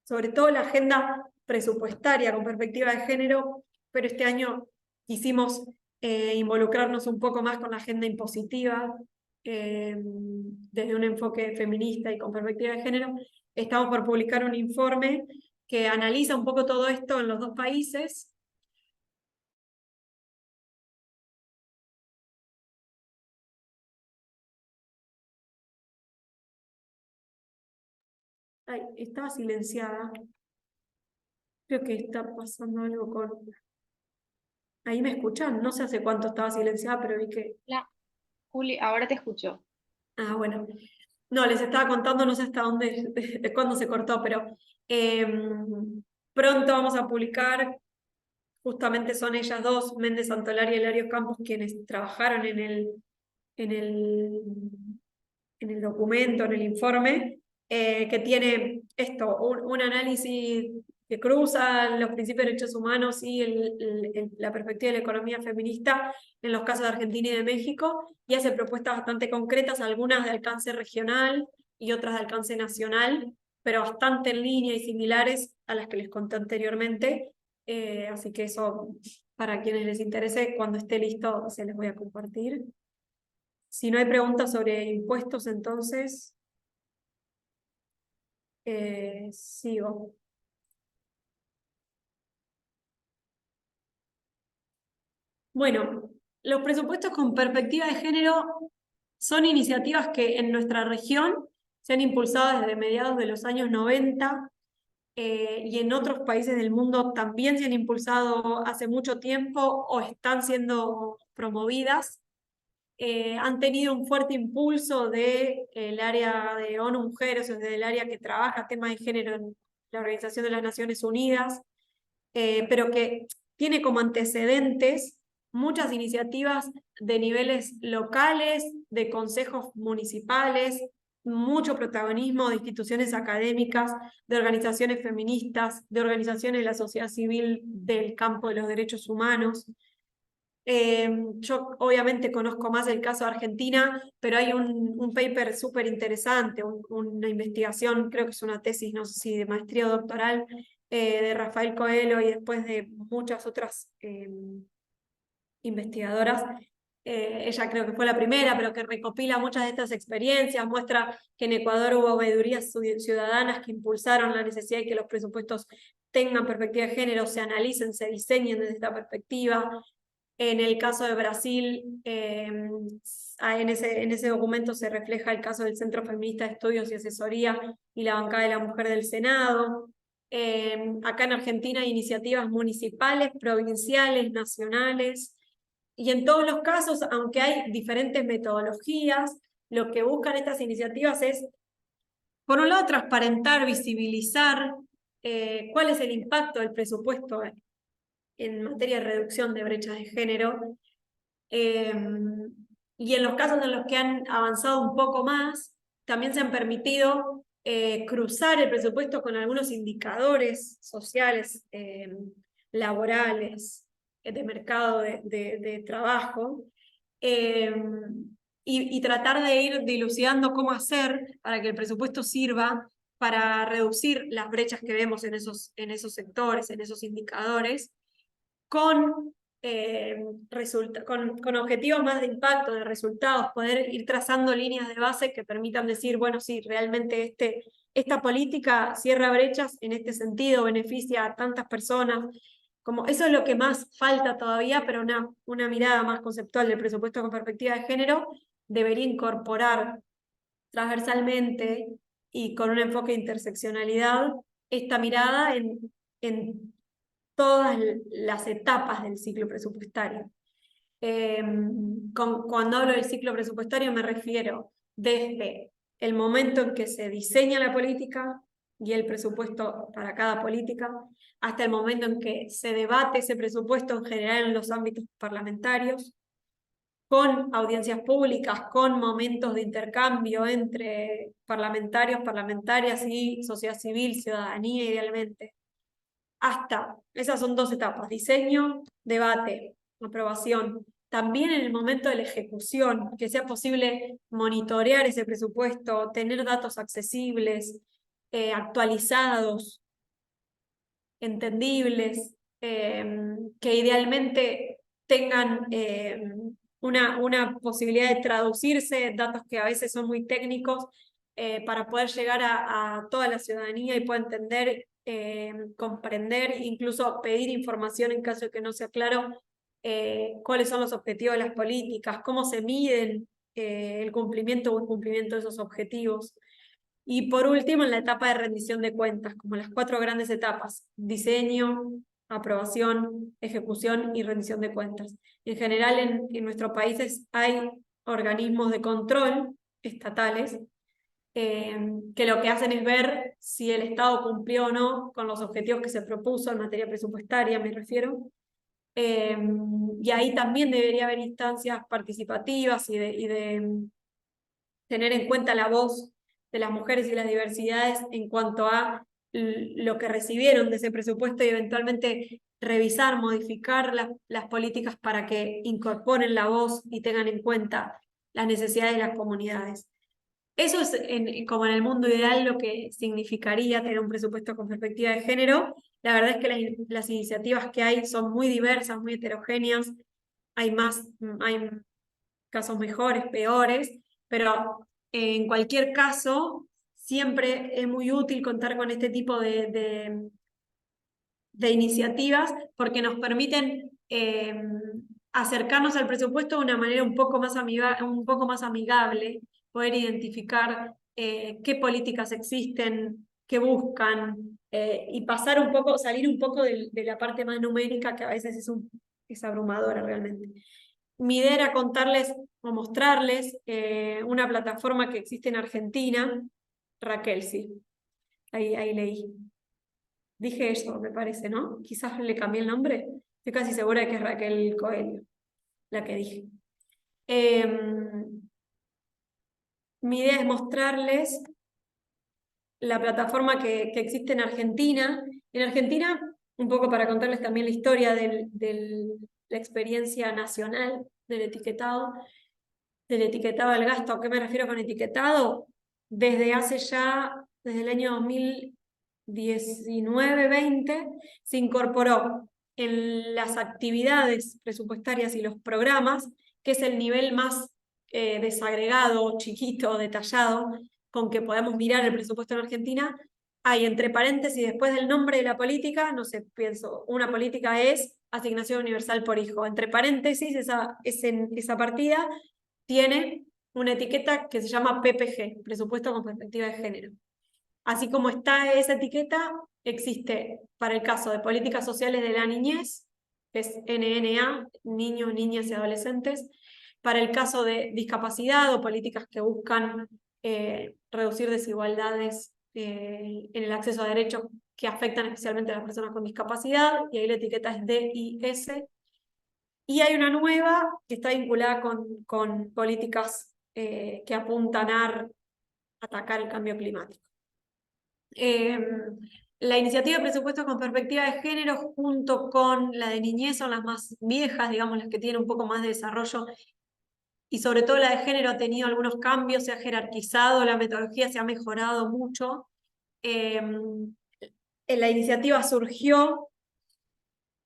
sobre todo la agenda presupuestaria con perspectiva de género, pero este año quisimos involucrarnos un poco más con la agenda impositiva, desde un enfoque feminista y con perspectiva de género. Estamos por publicar un informe que analiza un poco todo esto en los dos países. Ay, estaba silenciada. Creo que está pasando algo con... Ahí me escuchan, no sé hace cuánto estaba silenciada, pero vi que... La, Juli, ahora te escucho. Ah, bueno. No, les estaba contando, no sé hasta dónde, de cuándo se cortó, pero pronto vamos a publicar, justamente son ellas dos, Méndez Santolari y Hilario Campos, quienes trabajaron en el, en el documento, en el informe, que tiene esto, un análisis que cruza los principios de derechos humanos y la perspectiva de la economía feminista en los casos de Argentina y de México, y hace propuestas bastante concretas, algunas de alcance regional y otras de alcance nacional, pero bastante en línea y similares a las que les conté anteriormente. Así que eso, para quienes les interese, cuando esté listo, se les voy a compartir. Si no hay preguntas sobre impuestos, entonces sigo. Bueno, los presupuestos con perspectiva de género son iniciativas que en nuestra región se han impulsado desde mediados de los años 90, y en otros países del mundo también se han impulsado hace mucho tiempo o están siendo promovidas. Han tenido un fuerte impulso del área de ONU Mujeres, o del área que trabaja temas de género en la Organización de las Naciones Unidas, pero que tiene como antecedentes muchas iniciativas de niveles locales, de consejos municipales, mucho protagonismo de instituciones académicas, de organizaciones feministas, de organizaciones de la sociedad civil del campo de los derechos humanos. Yo obviamente conozco más el caso de Argentina, pero hay un paper súper interesante, una investigación, creo que es una tesis, no sé si de maestría o doctoral, de Rafael Coelho y después de muchas otras investigadoras. Ella creo que fue la primera, pero que recopila muchas de estas experiencias, muestra que en Ecuador hubo veedurías ciudadanas que impulsaron la necesidad de que los presupuestos tengan perspectiva de género, se analicen, se diseñen desde esta perspectiva. En el caso de Brasil, en ese documento se refleja el caso del Centro Feminista de Estudios y Asesoría y la Bancada de la Mujer del Senado. Acá en Argentina hay iniciativas municipales, provinciales, nacionales, y en todos los casos, aunque hay diferentes metodologías, lo que buscan estas iniciativas es, por un lado, transparentar, visibilizar cuál es el impacto del presupuesto en materia de reducción de brechas de género, y en los casos en los que han avanzado un poco más, también se han permitido cruzar el presupuesto con algunos indicadores sociales, laborales, de mercado de trabajo, y tratar de ir dilucidando cómo hacer para que el presupuesto sirva para reducir las brechas que vemos en esos sectores, en esos indicadores, con, con objetivos más de impacto, de resultados, poder ir trazando líneas de base que permitan decir, bueno, sí, realmente esta política cierra brechas en este sentido, beneficia a tantas personas. Como eso es lo que más falta todavía, pero una mirada más conceptual del presupuesto con perspectiva de género debería incorporar transversalmente y con un enfoque de interseccionalidad esta mirada en todas las etapas del ciclo presupuestario. Cuando hablo del ciclo presupuestario me refiero desde el momento en que se diseña la política y el presupuesto para cada política, hasta el momento en que se debate ese presupuesto en general en los ámbitos parlamentarios, con audiencias públicas, con momentos de intercambio entre parlamentarios, parlamentarias y sociedad civil, ciudadanía idealmente. Esas son dos etapas: diseño, debate, aprobación. también en el momento de la ejecución, que sea posible monitorear ese presupuesto, tener datos accesibles, actualizados, entendibles, que idealmente tengan una posibilidad de traducirse, datos que a veces son muy técnicos, para poder llegar a toda la ciudadanía y pueda entender, comprender, incluso pedir información en caso de que no sea claro cuáles son los objetivos de las políticas, cómo se miden el cumplimiento o incumplimiento de esos objetivos. Y por último, en la etapa de rendición de cuentas, como las 4 grandes etapas: diseño, aprobación, ejecución y rendición de cuentas. En general, en nuestros países hay organismos de control estatales que lo que hacen es ver si el Estado cumplió o no con los objetivos que se propuso en materia presupuestaria, me refiero. Y ahí también debería haber instancias participativas y de tener en cuenta la voz de las mujeres y las diversidades en cuanto a lo que recibieron de ese presupuesto y eventualmente revisar, modificar las políticas para que incorporen la voz y tengan en cuenta las necesidades de las comunidades. Eso es como en el mundo ideal lo que significaría tener un presupuesto con perspectiva de género. La verdad es que las iniciativas que hay son muy diversas, muy heterogéneas. Hay casos mejores, peores, pero en cualquier caso siempre es muy útil contar con este tipo de iniciativas porque nos permiten acercarnos al presupuesto de una manera un poco más amigable, poder identificar qué políticas existen, qué buscan, y pasar un poco, salir un poco de la parte más numérica que a veces es abrumadora realmente. Mi idea era contarles o mostrarles una plataforma que existe en Argentina, Raquel, sí, ahí leí. Dije eso, me parece, ¿no? Quizás le cambié el nombre. Estoy casi segura de que es Raquel Coelho, la que dije. Mi idea es mostrarles la plataforma que existe en Argentina. En Argentina, un poco para contarles también la historia de la experiencia nacional del etiquetado del gasto. ¿A qué me refiero con etiquetado? Desde el año 2019-20, se incorporó en las actividades presupuestarias y los programas, que es el nivel más desagregado, chiquito, detallado, con que podemos mirar el presupuesto en Argentina. Hay entre paréntesis, después del nombre de la política, no sé, pienso, una política es asignación universal por hijo. Entre paréntesis, esa partida tiene una etiqueta que se llama PPG, Presupuesto con Perspectiva de Género. Así como está esa etiqueta, existe para el caso de políticas sociales de la niñez, que es NNA, niños, niñas y adolescentes. Para el caso de discapacidad o políticas que buscan reducir desigualdades en el acceso a derechos que afectan especialmente a las personas con discapacidad, y ahí la etiqueta es DIS. Y hay una nueva que está vinculada con políticas que apuntan a atacar el cambio climático. La iniciativa de presupuestos con perspectiva de género junto con la de niñez son las más viejas, digamos, las que tienen un poco más de desarrollo, y sobre todo la de género ha tenido algunos cambios, se ha jerarquizado, la metodología se ha mejorado mucho. La iniciativa surgió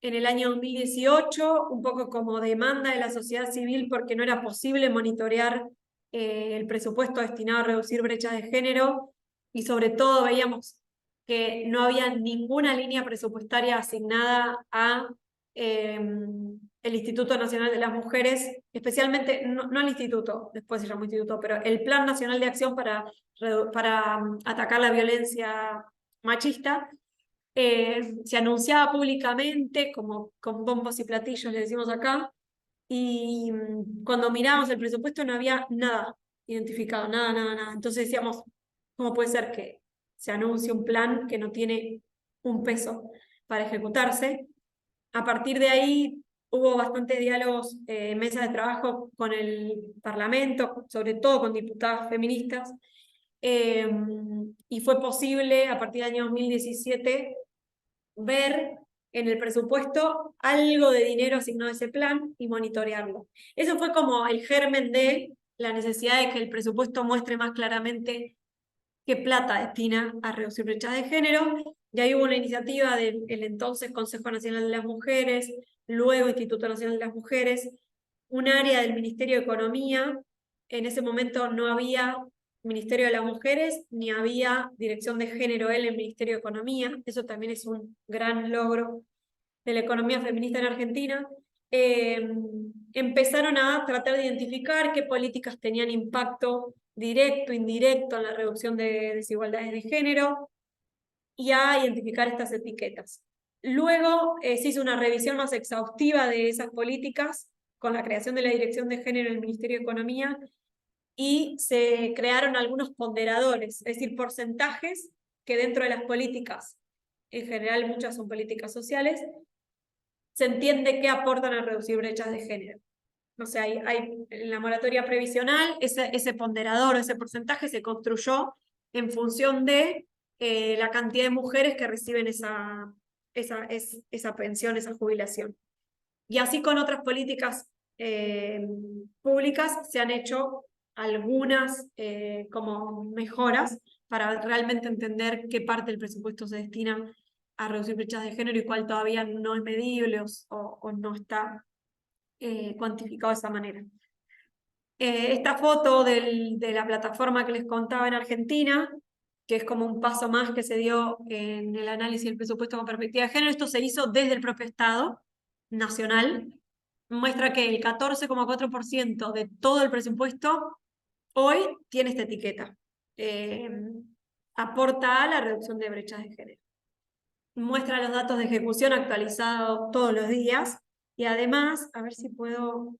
en el año 2018, un poco como demanda de la sociedad civil porque no era posible monitorear el presupuesto destinado a reducir brechas de género, y sobre todo veíamos que no había ninguna línea presupuestaria asignada a el Instituto Nacional de las Mujeres, especialmente, no el instituto, después se llamó instituto, pero el Plan Nacional de Acción para atacar la violencia machista. Se anunciaba públicamente, como con bombos y platillos, le decimos acá, y cuando mirábamos el presupuesto no había nada identificado, nada, nada, nada. Entonces decíamos, ¿cómo puede ser que se anuncie un plan que no tiene un peso para ejecutarse? A partir de ahí hubo bastantes diálogos, mesas de trabajo con el Parlamento, sobre todo con diputadas feministas, y fue posible a partir del año 2017 ver en el presupuesto algo de dinero asignado a ese plan y monitorearlo. Eso fue como el germen de la necesidad de que el presupuesto muestre más claramente qué plata destina a reducir brechas de género. Y ahí hubo una iniciativa del entonces Consejo Nacional de las Mujeres, luego Instituto Nacional de las Mujeres, un área del Ministerio de Economía. En ese momento no había Ministerio de las Mujeres, ni había Dirección de Género en el Ministerio de Economía. Eso también es un gran logro de la economía feminista en Argentina. Empezaron a tratar de identificar qué políticas tenían impacto directo, indirecto en la reducción de desigualdades de género y a identificar estas etiquetas. Luego se hizo una revisión más exhaustiva de esas políticas con la creación de la Dirección de Género en el Ministerio de Economía y se crearon algunos ponderadores, es decir, porcentajes que dentro de las políticas, en general muchas son políticas sociales, se entiende que aportan a reducir brechas de género. O sea, hay en la moratoria previsional, ese ponderador, ese porcentaje se construyó en función de la cantidad de mujeres que reciben esa pensión, esa jubilación. Y así con otras políticas públicas se han hecho algunas como mejoras para realmente entender qué parte del presupuesto se destina a reducir brechas de género y cuál todavía no es medible o no está cuantificado de esa manera. Esta foto de la plataforma que les contaba en Argentina, que es como un paso más que se dio en el análisis del presupuesto con perspectiva de género, esto se hizo desde el propio Estado nacional, muestra que el 14,4% de todo el presupuesto hoy tiene esta etiqueta. Aporta a la reducción de brechas de género. Muestra los datos de ejecución actualizados todos los días y además, a ver si puedo...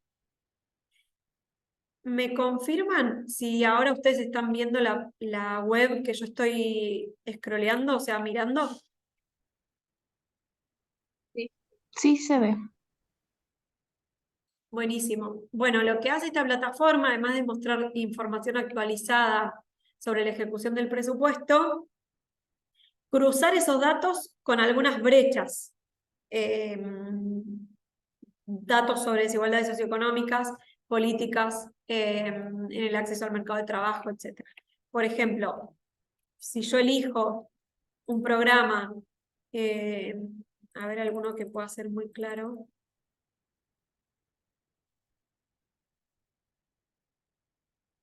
¿Me confirman si ahora ustedes están viendo la web que yo estoy scrolleando, o sea, mirando? Sí. Sí, se ve. Buenísimo. Bueno, lo que hace esta plataforma, además de mostrar información actualizada sobre la ejecución del presupuesto, cruzar esos datos con algunas brechas. Datos sobre desigualdades socioeconómicas, políticas en el acceso al mercado de trabajo, etc. Por ejemplo, si yo elijo un programa, a ver alguno que pueda ser muy claro.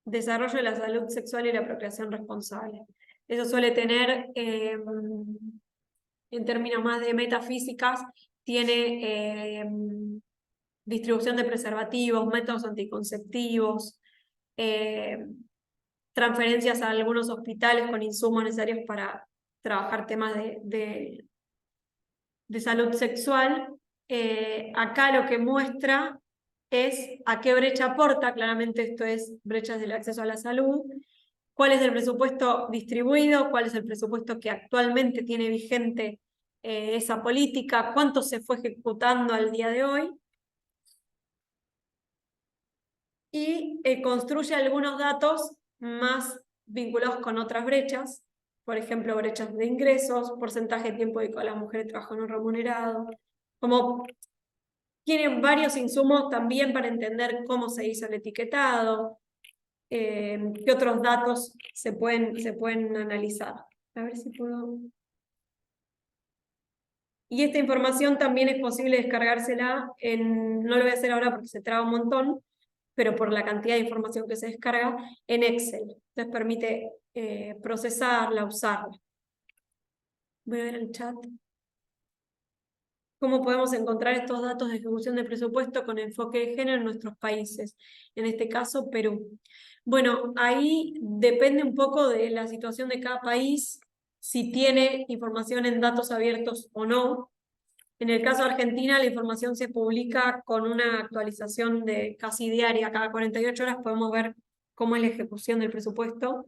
Desarrollo de la salud sexual y la procreación responsable. Eso suele tener, en términos más de metafísicas, tiene distribución de preservativos, métodos anticonceptivos, transferencias a algunos hospitales con insumos necesarios para trabajar temas de salud sexual. Acá lo que muestra es a qué brecha aporta, claramente esto es brechas del acceso a la salud, cuál es el presupuesto distribuido, cuál es el presupuesto que actualmente tiene vigente esa política, cuánto se fue ejecutando al día de hoy, y construye algunos datos más vinculados con otras brechas, por ejemplo, brechas de ingresos, porcentaje de tiempo dedicado a las mujeres de trabajo no remunerado, como tienen varios insumos también para entender cómo se hizo el etiquetado, qué otros datos se pueden analizar. A ver si puedo... Y esta información también es posible descargársela no lo voy a hacer ahora porque se traba un montón, pero por la cantidad de información que se descarga, en Excel. Entonces permite procesarla, usarla. Voy a ver el chat. ¿Cómo podemos encontrar estos datos de ejecución de presupuesto con enfoque de género en nuestros países? En este caso, Perú. Bueno, ahí depende un poco de la situación de cada país, si tiene información en datos abiertos o no. En el caso de Argentina, la información se publica con una actualización de casi diaria, cada 48 horas podemos ver cómo es la ejecución del presupuesto.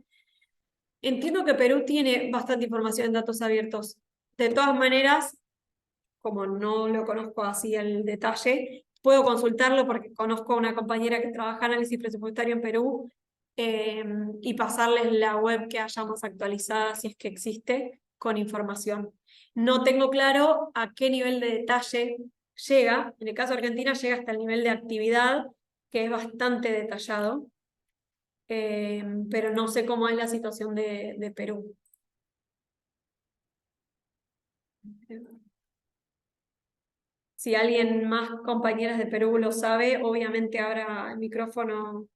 Entiendo que Perú tiene bastante información en datos abiertos. De todas maneras, como no lo conozco así al detalle, puedo consultarlo porque conozco a una compañera que trabaja en análisis presupuestario en Perú y pasarles la web que haya más actualizada, si es que existe, con información. no tengo claro a qué nivel de detalle llega. En el caso de Argentina llega hasta el nivel de actividad, que es bastante detallado, pero no sé cómo es la situación de Perú. Si alguien más, compañeras de Perú, lo sabe, obviamente ahora el micrófono.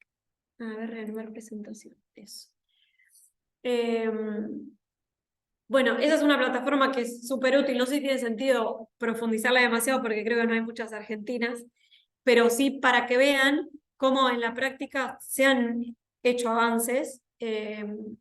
A ver, reanimar presentación. Eso. Bueno, esa es una plataforma que es súper útil. No sé si tiene sentido profundizarla demasiado porque creo que no hay muchas argentinas, pero sí para que vean cómo en la práctica se han hecho avances y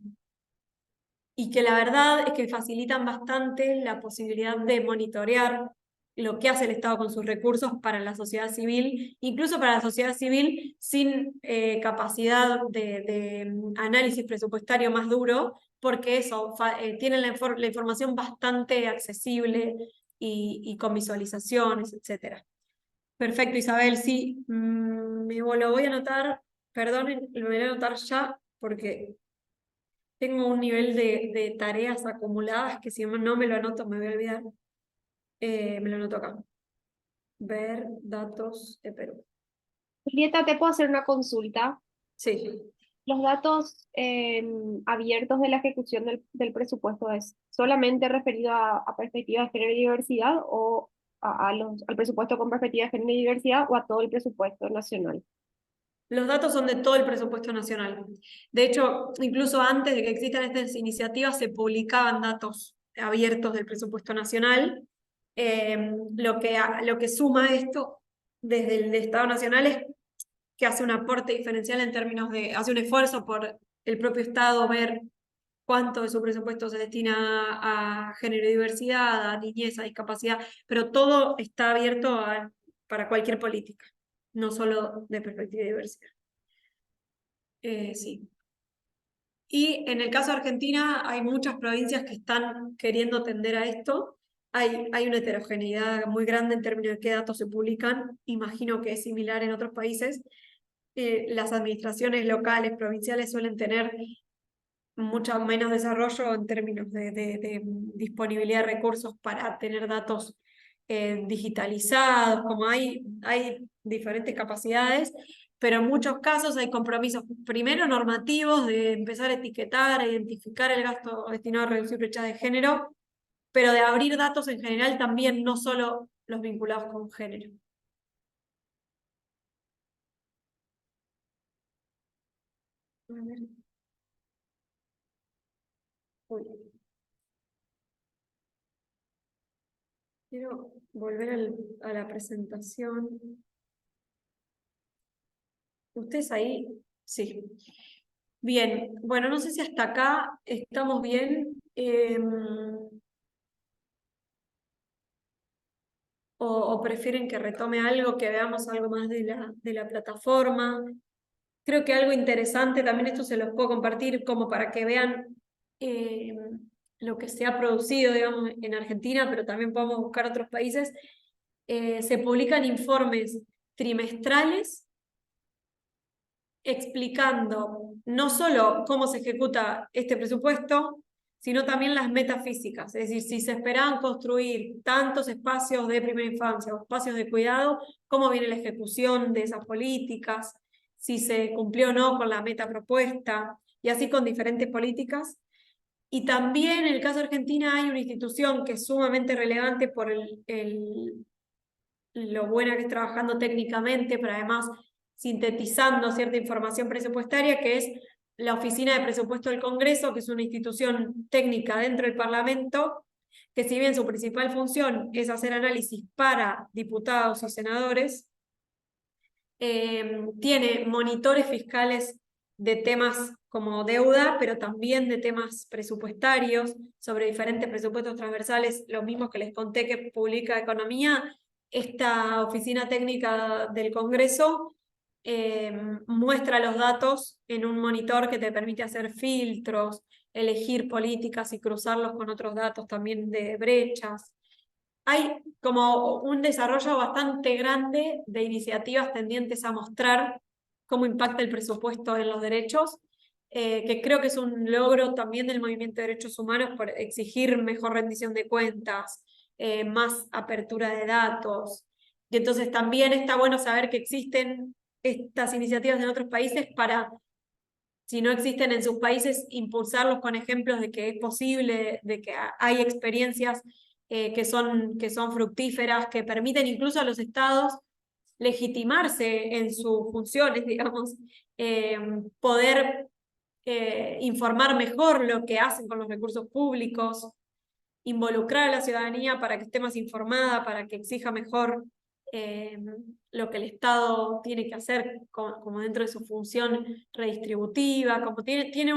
que la verdad es que facilitan bastante la posibilidad de monitorear lo que hace el Estado con sus recursos para la sociedad civil, incluso para la sociedad civil sin capacidad de análisis presupuestario más duro, porque eso, tienen la información bastante accesible y con visualizaciones, etc. Perfecto, Isabel, sí, lo voy a anotar, perdonen, lo voy a anotar ya, porque tengo un nivel de tareas acumuladas que si no me lo anoto me voy a olvidar. Me lo anoto acá. Ver datos de Perú. Julieta, ¿te puedo hacer una consulta? Sí. ¿Los datos abiertos de la ejecución del presupuesto es solamente referido a perspectiva de género y diversidad o al presupuesto con perspectiva de género y diversidad o a todo el presupuesto nacional? Los datos son de todo el presupuesto nacional. De hecho, incluso antes de que existan estas iniciativas, se publicaban datos abiertos del presupuesto nacional. Lo que suma esto desde el Estado Nacional es que hace un aporte diferencial en términos de, hace un esfuerzo por el propio Estado ver cuánto de su presupuesto se destina a género y diversidad, a niñez, a discapacidad, pero todo está abierto para cualquier política, no solo de perspectiva de diversidad. Sí. Y en el caso de Argentina hay muchas provincias que están queriendo tender a esto. Hay una heterogeneidad muy grande en términos de qué datos se publican. Imagino que es similar en otros países. Las administraciones locales, provinciales suelen tener mucho menos desarrollo en términos de disponibilidad de recursos para tener datos digitalizados, como hay diferentes capacidades, pero en muchos casos hay compromisos, primero normativos, de empezar a etiquetar, a identificar el gasto destinado a reducir brechas de género, pero de abrir datos en general también, no solo los vinculados con género. A ver. Uy. Quiero volver a la presentación. ¿Ustedes ahí? Sí. Bien, bueno, no sé si hasta acá estamos bien. O prefieren que retome algo, que veamos algo más de la plataforma. Creo que algo interesante, también esto se los puedo compartir como para que vean eh, lo que se ha producido, digamos, en Argentina, pero también podemos buscar otros países. Se publican informes trimestrales explicando no solo cómo se ejecuta este presupuesto, sino también las metafísicas, es decir, si se esperaban construir tantos espacios de primera infancia o espacios de cuidado, cómo viene la ejecución de esas políticas, si se cumplió o no con la meta propuesta, y así con diferentes políticas. Y también en el caso de Argentina hay una institución que es sumamente relevante por lo buena que es trabajando técnicamente, pero además sintetizando cierta información presupuestaria, que es la Oficina de Presupuesto del Congreso, que es una institución técnica dentro del Parlamento, que si bien su principal función es hacer análisis para diputados y senadores, tiene monitores fiscales de temas como deuda, pero también de temas presupuestarios, sobre diferentes presupuestos transversales, los mismos que les conté que publica Economía. Esta oficina técnica del Congreso muestra los datos en un monitor que te permite hacer filtros, elegir políticas y cruzarlos con otros datos también de brechas. Hay como un desarrollo bastante grande de iniciativas tendientes a mostrar cómo impacta el presupuesto en los derechos, que creo que es un logro también del movimiento de derechos humanos por exigir mejor rendición de cuentas, más apertura de datos. Y entonces también está bueno saber que existen estas iniciativas en otros países para, si no existen en sus países, impulsarlos con ejemplos de que es posible, de que hay experiencias que son fructíferas, que permiten incluso a los estados legitimarse en sus funciones, digamos, poder informar mejor lo que hacen con los recursos públicos, involucrar a la ciudadanía para que esté más informada, para que exija mejor eh, lo que el Estado tiene que hacer como dentro de su función redistributiva, como tiene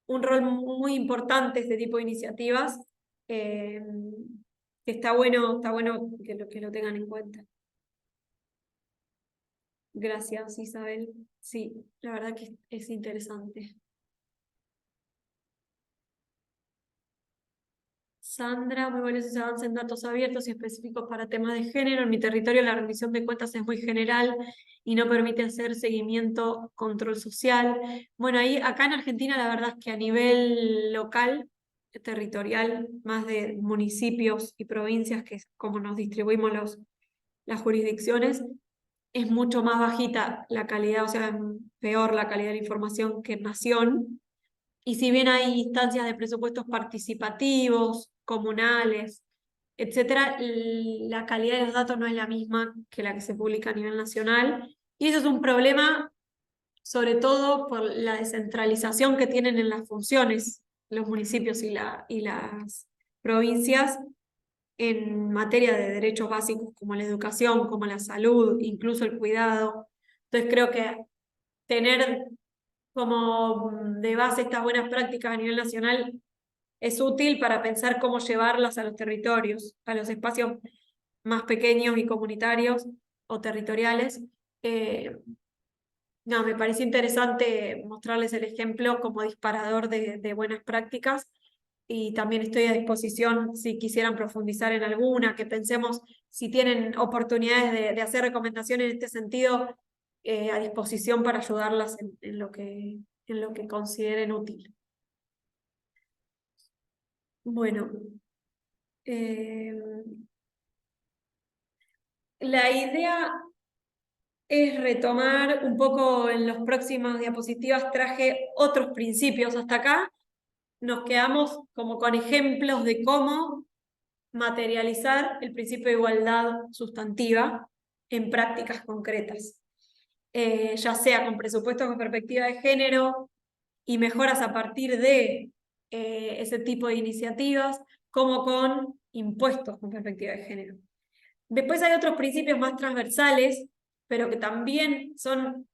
un rol muy importante este tipo de iniciativas, eh, que está bueno que lo tengan en cuenta. Gracias, Isabel. Sí, la verdad que es interesante. Sandra, muy valioso ese avance en datos abiertos y específicos para temas de género. En mi territorio la rendición de cuentas es muy general y no permite hacer seguimiento, control social. Bueno, ahí acá en Argentina la verdad es que a nivel local, territorial, más de municipios y provincias, que es como nos distribuimos las jurisdicciones, es mucho más bajita la calidad, o sea, peor la calidad de la información que en nación. Y si bien hay instancias de presupuestos participativos, comunales, etcétera, la calidad de los datos no es la misma que la que se publica a nivel nacional. Y eso es un problema, sobre todo por la descentralización que tienen en las funciones los municipios y las provincias en materia de derechos básicos como la educación, como la salud, incluso el cuidado. Entonces creo que tener como de base estas buenas prácticas a nivel nacional es útil para pensar cómo llevarlas a los territorios, a los espacios más pequeños y comunitarios o territoriales. Eh, no, me parece interesante mostrarles el ejemplo como disparador de buenas prácticas y también estoy a disposición si quisieran profundizar en alguna, que pensemos si tienen oportunidades de hacer recomendaciones en este sentido, a disposición para ayudarlas en lo que consideren útil. Bueno, eh, la idea es retomar un poco en las próximas diapositivas, traje otros principios hasta acá. Nos quedamos como con ejemplos de cómo materializar el principio de igualdad sustantiva en prácticas concretas, ya sea con presupuestos con perspectiva de género y mejoras a partir de ese tipo de iniciativas, como con impuestos con perspectiva de género. Después hay otros principios más transversales, pero que también son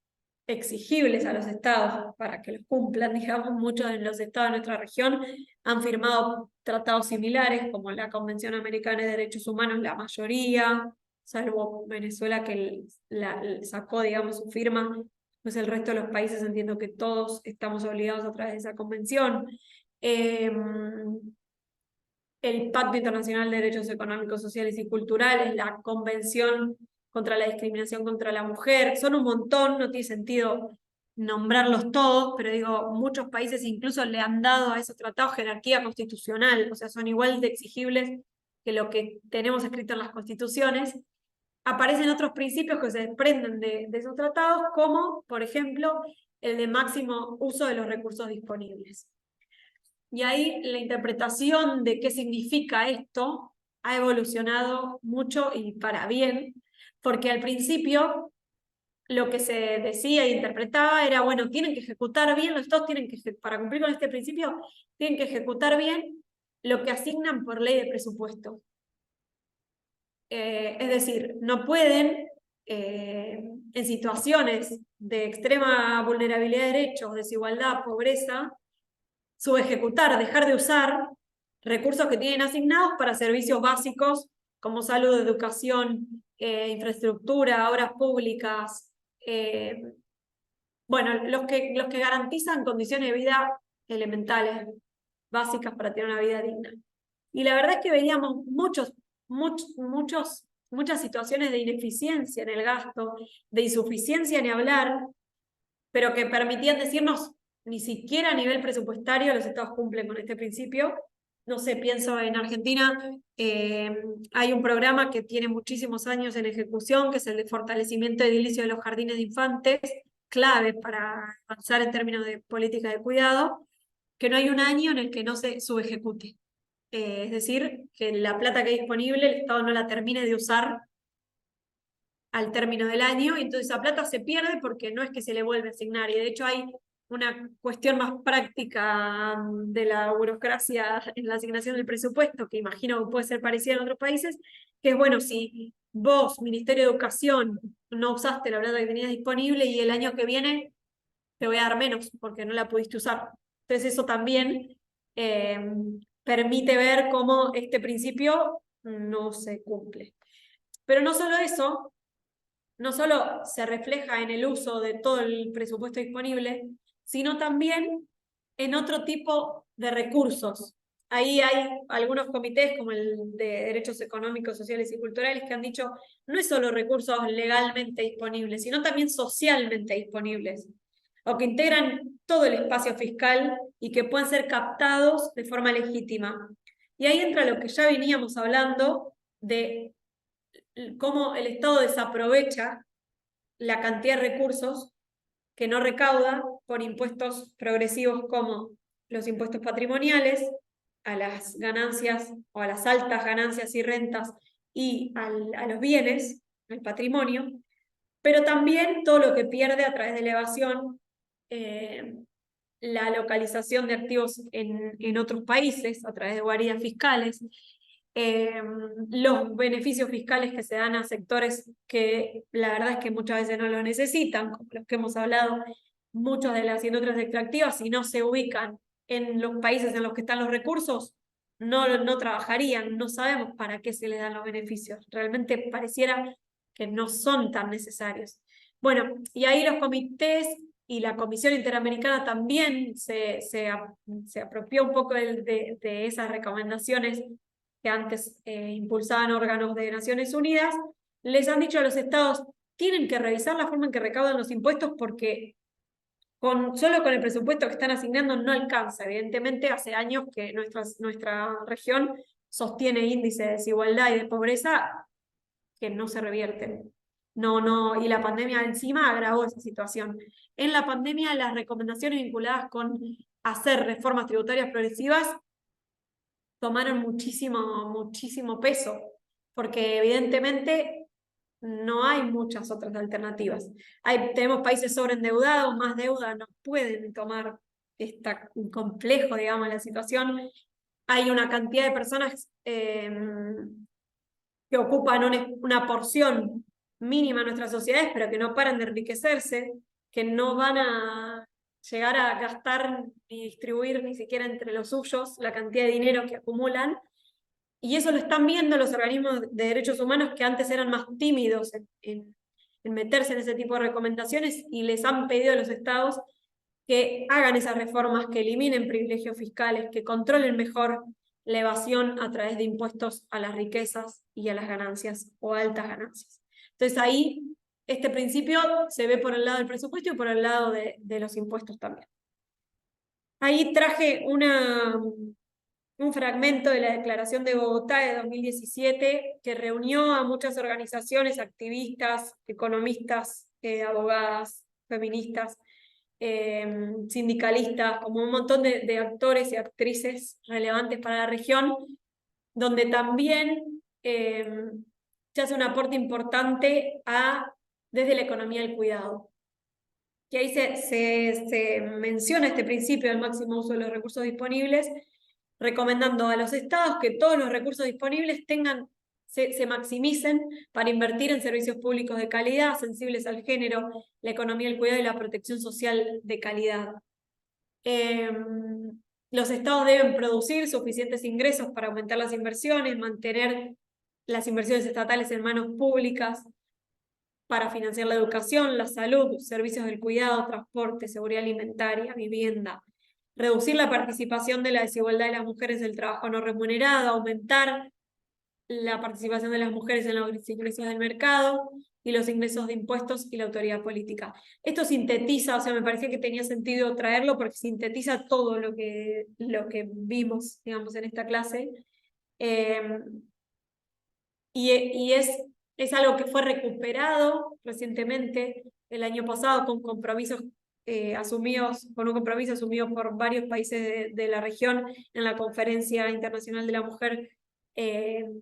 exigibles a los estados para que los cumplan. Digamos, muchos de los estados de nuestra región han firmado tratados similares, como la Convención Americana de Derechos Humanos, la mayoría, salvo Venezuela que sacó, digamos, su firma. Pues el resto de los países entiendo que todos estamos obligados a través de esa convención. El Pacto Internacional de Derechos Económicos, Sociales y Culturales, la Convención contra la Discriminación contra la Mujer, son un montón, no tiene sentido nombrarlos todos, pero digo, muchos países incluso le han dado a esos tratados jerarquía constitucional, o sea, son igual de exigibles que lo que tenemos escrito en las constituciones. Aparecen otros principios que se desprenden de esos tratados, como, por ejemplo, el de máximo uso de los recursos disponibles. Y ahí la interpretación de qué significa esto ha evolucionado mucho y para bien, porque al principio lo que se decía e interpretaba era, bueno, tienen que ejecutar bien, los estados tienen que, para cumplir con este principio, tienen que ejecutar bien lo que asignan por ley de presupuesto. Es decir, no pueden, en situaciones de extrema vulnerabilidad de derechos, desigualdad, pobreza, subejecutar, dejar de usar recursos que tienen asignados para servicios básicos como salud, educación, infraestructura, obras públicas, bueno, los que garantizan condiciones de vida elementales, básicas para tener una vida digna. Y la verdad es que veíamos muchas situaciones de ineficiencia en el gasto, de insuficiencia ni hablar, pero que permitían decirnos, ni siquiera a nivel presupuestario los estados cumplen con este principio. No sé, pienso en Argentina, hay un programa que tiene muchísimos años en ejecución, que es el de fortalecimiento edilicio de los jardines de infantes, clave para avanzar en términos de política de cuidado, que no hay un año en el que no se subejecute. Es decir, que la plata que hay disponible el Estado no la termine de usar al término del año, y entonces esa plata se pierde porque no es que se le vuelve a asignar, y de hecho hay una cuestión más práctica de la burocracia en la asignación del presupuesto, que imagino que puede ser parecida en otros países, que es, bueno, si vos, Ministerio de Educación, no usaste la plata que tenías disponible y el año que viene te voy a dar menos porque no la pudiste usar. Entonces eso también eh, permite ver cómo este principio no se cumple. Pero no solo eso, no solo se refleja en el uso de todo el presupuesto disponible, sino también en otro tipo de recursos. Ahí hay algunos comités, como el de Derechos Económicos, Sociales y Culturales, que han dicho, no es solo recursos legalmente disponibles, sino también socialmente disponibles, o que integran todo el espacio fiscal y que pueden ser captados de forma legítima. Y ahí entra lo que ya veníamos hablando de cómo el Estado desaprovecha la cantidad de recursos que no recauda por impuestos progresivos como los impuestos patrimoniales, a las ganancias o a las altas ganancias y rentas y a los bienes, el patrimonio, pero también todo lo que pierde a través de la evasión, eh, la localización de activos en otros países a través de guaridas fiscales, eh, los beneficios fiscales que se dan a sectores que la verdad es que muchas veces no lo necesitan, como los que hemos hablado, muchas de las industrias extractivas, si no se ubican en los países en los que están los recursos, no trabajarían, no sabemos para qué se les dan los beneficios, realmente pareciera que no son tan necesarios. Bueno, y ahí los comités y la Comisión Interamericana también se apropió un poco de esas recomendaciones que antes impulsaban órganos de Naciones Unidas, les han dicho a los estados, tienen que revisar la forma en que recaudan los impuestos porque solo con el presupuesto que están asignando no alcanza. Evidentemente, hace años que nuestra región sostiene índices de desigualdad y de pobreza que no se revierten. Y la pandemia encima agravó esa situación. En la pandemia, las recomendaciones vinculadas con hacer reformas tributarias progresivas tomaron muchísimo peso, porque evidentemente no hay muchas otras alternativas. Tenemos países sobreendeudados, más deuda, no pueden tomar, está complejo, digamos, la situación. Hay una cantidad de personas que ocupan una porción mínima en nuestras sociedades, pero que no paran de enriquecerse, que no van a llegar a gastar ni distribuir ni siquiera entre los suyos la cantidad de dinero que acumulan. Y eso lo están viendo los organismos de derechos humanos que antes eran más tímidos en meterse en ese tipo de recomendaciones, y les han pedido a los estados que hagan esas reformas, que eliminen privilegios fiscales, que controlen mejor la evasión a través de impuestos a las riquezas y a las ganancias o altas ganancias. Entonces ahí este principio se ve por el lado del presupuesto y por el lado de los impuestos también. Ahí traje un fragmento de la Declaración de Bogotá de 2017 que reunió a muchas organizaciones, activistas, economistas, abogadas, feministas, sindicalistas, como un montón de actores y actrices relevantes para la región, donde también se hace un aporte importante desde la economía del cuidado. Que ahí se menciona este principio del máximo uso de los recursos disponibles, recomendando a los estados que todos los recursos disponibles se maximicen para invertir en servicios públicos de calidad, sensibles al género, la economía del cuidado y la protección social de calidad. Los estados deben producir suficientes ingresos para aumentar las inversiones, mantener las inversiones estatales en manos públicas para financiar la educación, la salud, servicios del cuidado, transporte, seguridad alimentaria, vivienda, reducir la participación de la desigualdad de las mujeres del trabajo no remunerado, aumentar la participación de las mujeres en los ingresos del mercado, y los ingresos de impuestos y la autoridad política. Esto sintetiza, o sea, me parecía que tenía sentido traerlo porque sintetiza todo lo que vimos, digamos, en esta clase. Eh, y es algo que fue recuperado recientemente, el año pasado, con compromisos asumidos, con un compromiso asumido por varios países de la región en la Conferencia Internacional de la Mujer,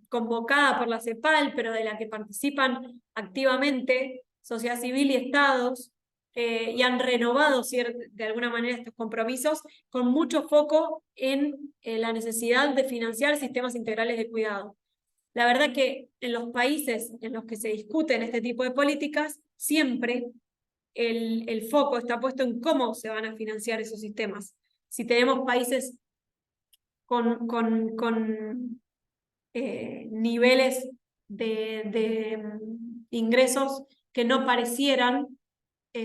convocada por la CEPAL, pero de la que participan activamente sociedad civil y estados, y han renovado de alguna manera estos compromisos, con mucho foco en la necesidad de financiar sistemas integrales de cuidado. La verdad que en los países en los que se discuten este tipo de políticas, siempre el foco está puesto en cómo se van a financiar esos sistemas. Si tenemos países con niveles de ingresos que no parecieran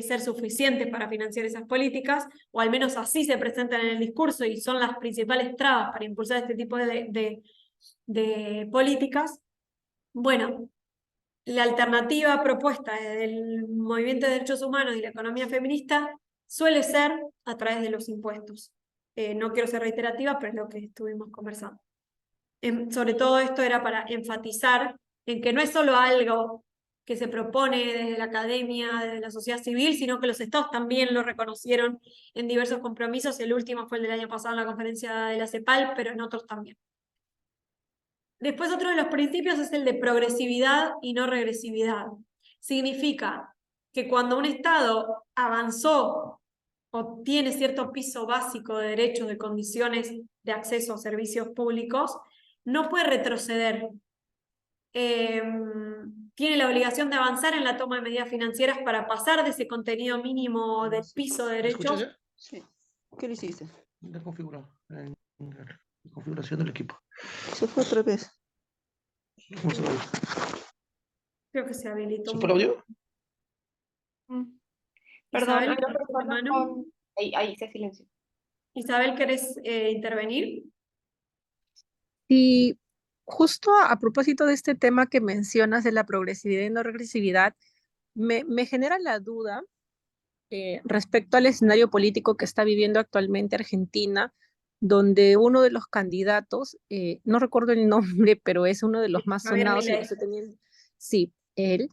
ser suficientes para financiar esas políticas, o al menos así se presentan en el discurso y son las principales trabas para impulsar este tipo de políticas. Bueno, la alternativa propuesta del movimiento de derechos humanos y la economía feminista suele ser a través de los impuestos. No quiero ser reiterativa, pero es lo que estuvimos conversando. Sobre todo esto era para enfatizar en que no es solo algo que se propone desde la academia, desde la sociedad civil, sino que los estados también lo reconocieron en diversos compromisos. El último fue el del año pasado en la conferencia de la CEPAL, pero en otros también. Después otro de los principios es el de progresividad y no regresividad. Significa que cuando un Estado avanzó o tiene cierto piso básico de derechos, de condiciones de acceso a servicios públicos, no puede retroceder. Tiene la obligación de avanzar en la toma de medidas financieras para pasar de ese contenido mínimo de piso de ¿Me escuchas derechos. ya? Sí. ¿Qué le hiciste? La configuró en la configuración del equipo. Se fue otra vez. ¿Cómo se ve? Creo que se habilitó. ¿Super audio? Perdón, Isabel, hay una ¿levantaste la persona mano? con... Ahí se silenció. Isabel, ¿querés intervenir? Y justo a propósito de este tema que mencionas de la progresividad y no regresividad, me genera la duda respecto al escenario político que está viviendo actualmente Argentina, donde uno de los candidatos, no recuerdo el nombre, pero es uno de los más Javier sonados, y Milei. no sé, sí, él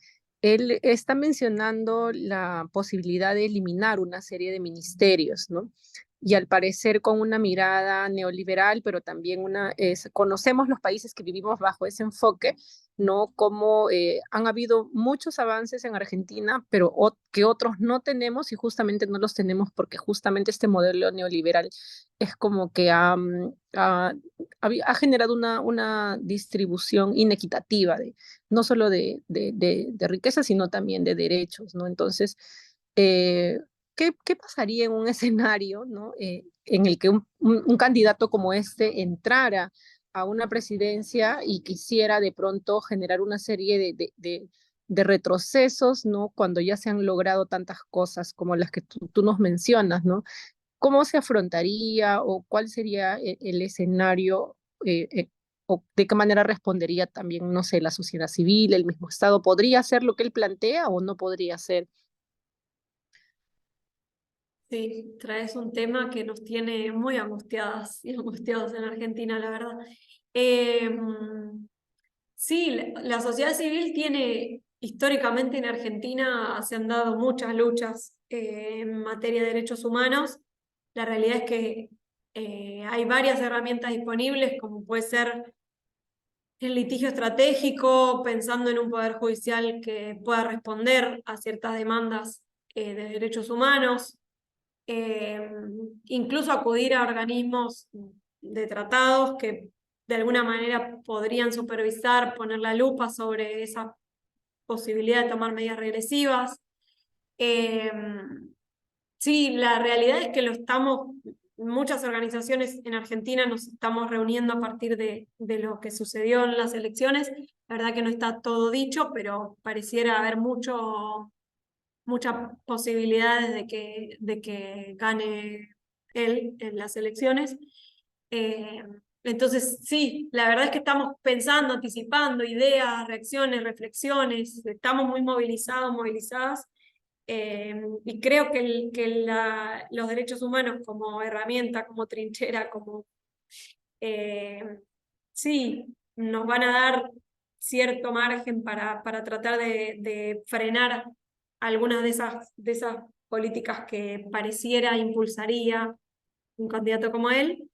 está mencionando la posibilidad de eliminar una serie de ministerios, ¿no? Y al parecer con una mirada neoliberal, pero también conocemos los países que vivimos bajo ese enfoque, ¿no? Como han habido muchos avances en Argentina, pero que otros no tenemos y justamente no los tenemos porque justamente este modelo neoliberal es como que ha generado una distribución inequitativa no solo de riqueza, sino también de derechos, ¿no? Entonces, ¿qué pasaría en un escenario, ¿no? En el que un candidato como este entrara a una presidencia y quisiera de pronto generar una serie de retrocesos, ¿no? Cuando ya se han logrado tantas cosas como las que tú nos mencionas, ¿no? ¿Cómo se afrontaría o cuál sería el escenario o de qué manera respondería también, no sé, la sociedad civil, el mismo Estado? ¿Podría hacer lo que él plantea o no podría hacer? Sí, traes un tema que nos tiene muy angustiadas y angustiados en Argentina, la verdad. Eh, sí, la sociedad civil tiene, históricamente en Argentina se han dado muchas luchas en materia de derechos humanos. La realidad es que hay varias herramientas disponibles, como puede ser el litigio estratégico, pensando en un poder judicial que pueda responder a ciertas demandas de derechos humanos, eh, incluso acudir a organismos de tratados que de alguna manera podrían supervisar, poner la lupa sobre esa posibilidad de tomar medidas regresivas. Eh, sí, la realidad es que muchas organizaciones en Argentina nos estamos reuniendo a partir de lo que sucedió en las elecciones. La verdad que no está todo dicho, pero pareciera haber muchas posibilidades de que gane él en las elecciones. Entonces, sí, la verdad es que estamos pensando, anticipando ideas, reacciones, reflexiones, estamos muy movilizados, movilizadas, y creo que los derechos humanos como herramienta, como trinchera, como sí, nos van a dar cierto margen para tratar de frenar algunas de esas políticas que pareciera impulsaría un candidato como él.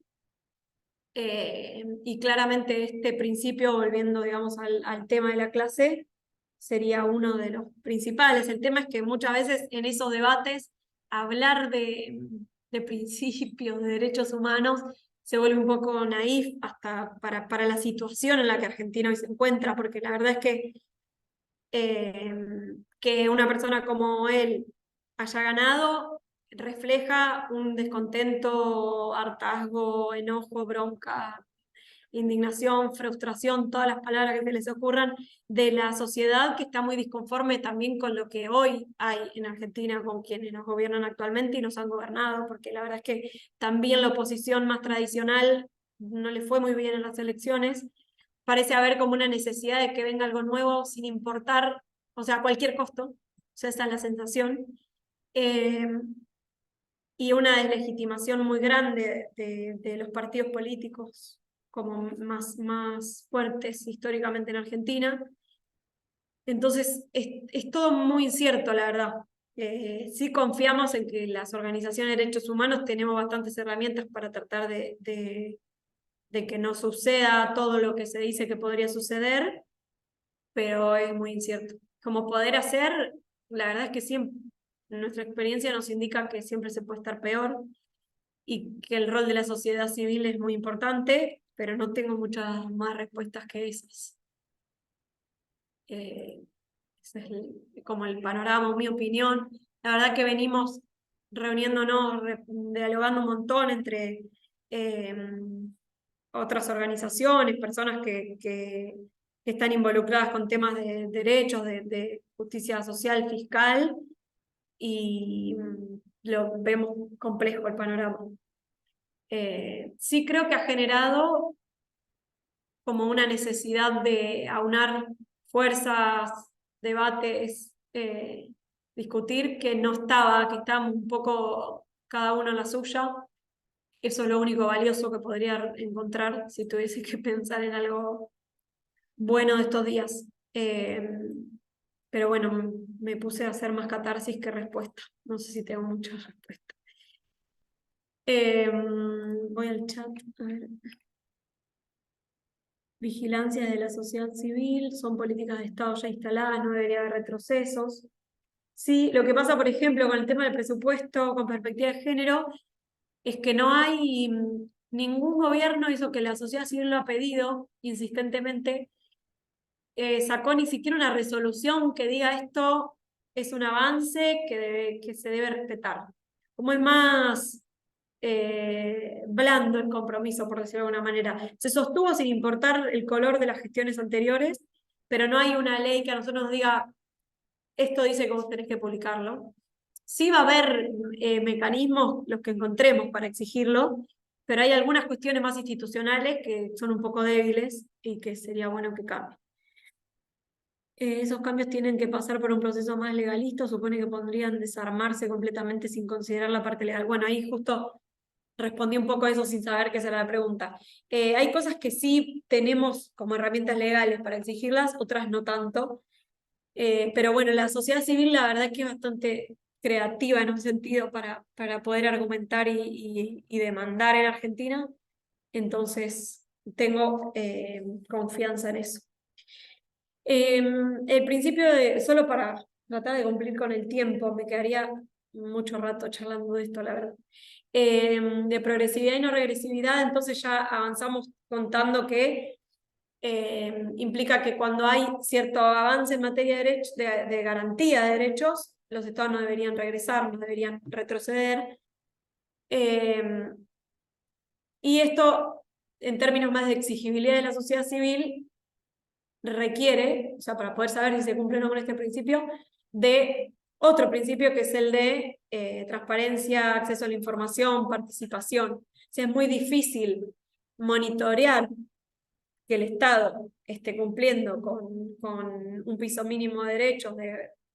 Y claramente este principio, volviendo, digamos, al tema de la clase, sería uno de los principales. El tema es que muchas veces en esos debates hablar de principios, de derechos humanos, se vuelve un poco naif hasta para la situación en la que Argentina hoy se encuentra, porque la verdad es que una persona como él haya ganado refleja un descontento, hartazgo, enojo, bronca, indignación, frustración, todas las palabras que se les ocurran, de la sociedad que está muy disconforme también con lo que hoy hay en Argentina, con quienes nos gobiernan actualmente y nos han gobernado, porque la verdad es que también la oposición más tradicional no le fue muy bien en las elecciones. Parece haber como una necesidad de que venga algo nuevo sin importar, o sea, a cualquier costo. O sea, esa es la sensación. Eh, y una deslegitimación muy grande de los partidos políticos como más fuertes históricamente en Argentina. Entonces, es todo muy incierto, la verdad. Sí confiamos en que las organizaciones de derechos humanos tenemos bastantes herramientas para tratar de que no suceda todo lo que se dice que podría suceder, pero es muy incierto. Como poder hacer, la verdad es que siempre, nuestra experiencia nos indica que siempre se puede estar peor y que el rol de la sociedad civil es muy importante, pero no tengo muchas más respuestas que esas. Ese es como el panorama, mi opinión. La verdad que venimos reuniéndonos, dialogando un montón entre otras organizaciones, personas que están involucradas con temas de derechos, de justicia social, fiscal, y lo vemos complejo el panorama. Sí creo que ha generado como una necesidad de aunar fuerzas, debates, discutir que no estaba, que estábamos un poco cada uno en la suya. Eso es lo único valioso que podría encontrar si tuviese que pensar en algo bueno de estos días. Pero bueno, me puse a hacer más catarsis que respuesta. No sé si tengo muchas respuestas. Voy al chat. A ver. Vigilancia de la sociedad civil, son políticas de Estado ya instaladas, no debería haber retrocesos. Sí, lo que pasa, por ejemplo, con el tema del presupuesto con perspectiva de género, es que no hay ningún gobierno, hizo que la sociedad civil lo ha pedido insistentemente, sacó ni siquiera una resolución que diga esto es un avance que se debe respetar. Como es más blando el compromiso, por decirlo de alguna manera. Se sostuvo sin importar el color de las gestiones anteriores, pero no hay una ley que a nosotros nos diga, esto dice que vos tenés que publicarlo. Sí va a haber mecanismos, los que encontremos, para exigirlo, pero hay algunas cuestiones más institucionales que son un poco débiles y que sería bueno que cambien. Esos cambios tienen que pasar por un proceso más legalista, supone que podrían desarmarse completamente sin considerar la parte legal. Bueno, ahí justo respondí un poco a eso sin saber qué será la pregunta. Hay cosas que sí tenemos como herramientas legales para exigirlas, otras no tanto. Pero bueno, la sociedad civil la verdad que es bastante creativa en un sentido para poder argumentar y demandar en Argentina. Entonces, tengo confianza en eso. El principio solo para tratar de cumplir con el tiempo, me quedaría mucho rato charlando de esto, la verdad. De progresividad y no regresividad, entonces ya avanzamos contando que implica que cuando hay cierto avance en materia de garantía de derechos, los estados no deberían regresar, no deberían retroceder. Y esto, en términos más de exigibilidad de la sociedad civil, requiere, o sea, para poder saber si se cumple o no con este principio, de otro principio que es el de transparencia, acceso a la información, participación. O sea, es muy difícil monitorear que el Estado esté cumpliendo con un piso mínimo de derechos,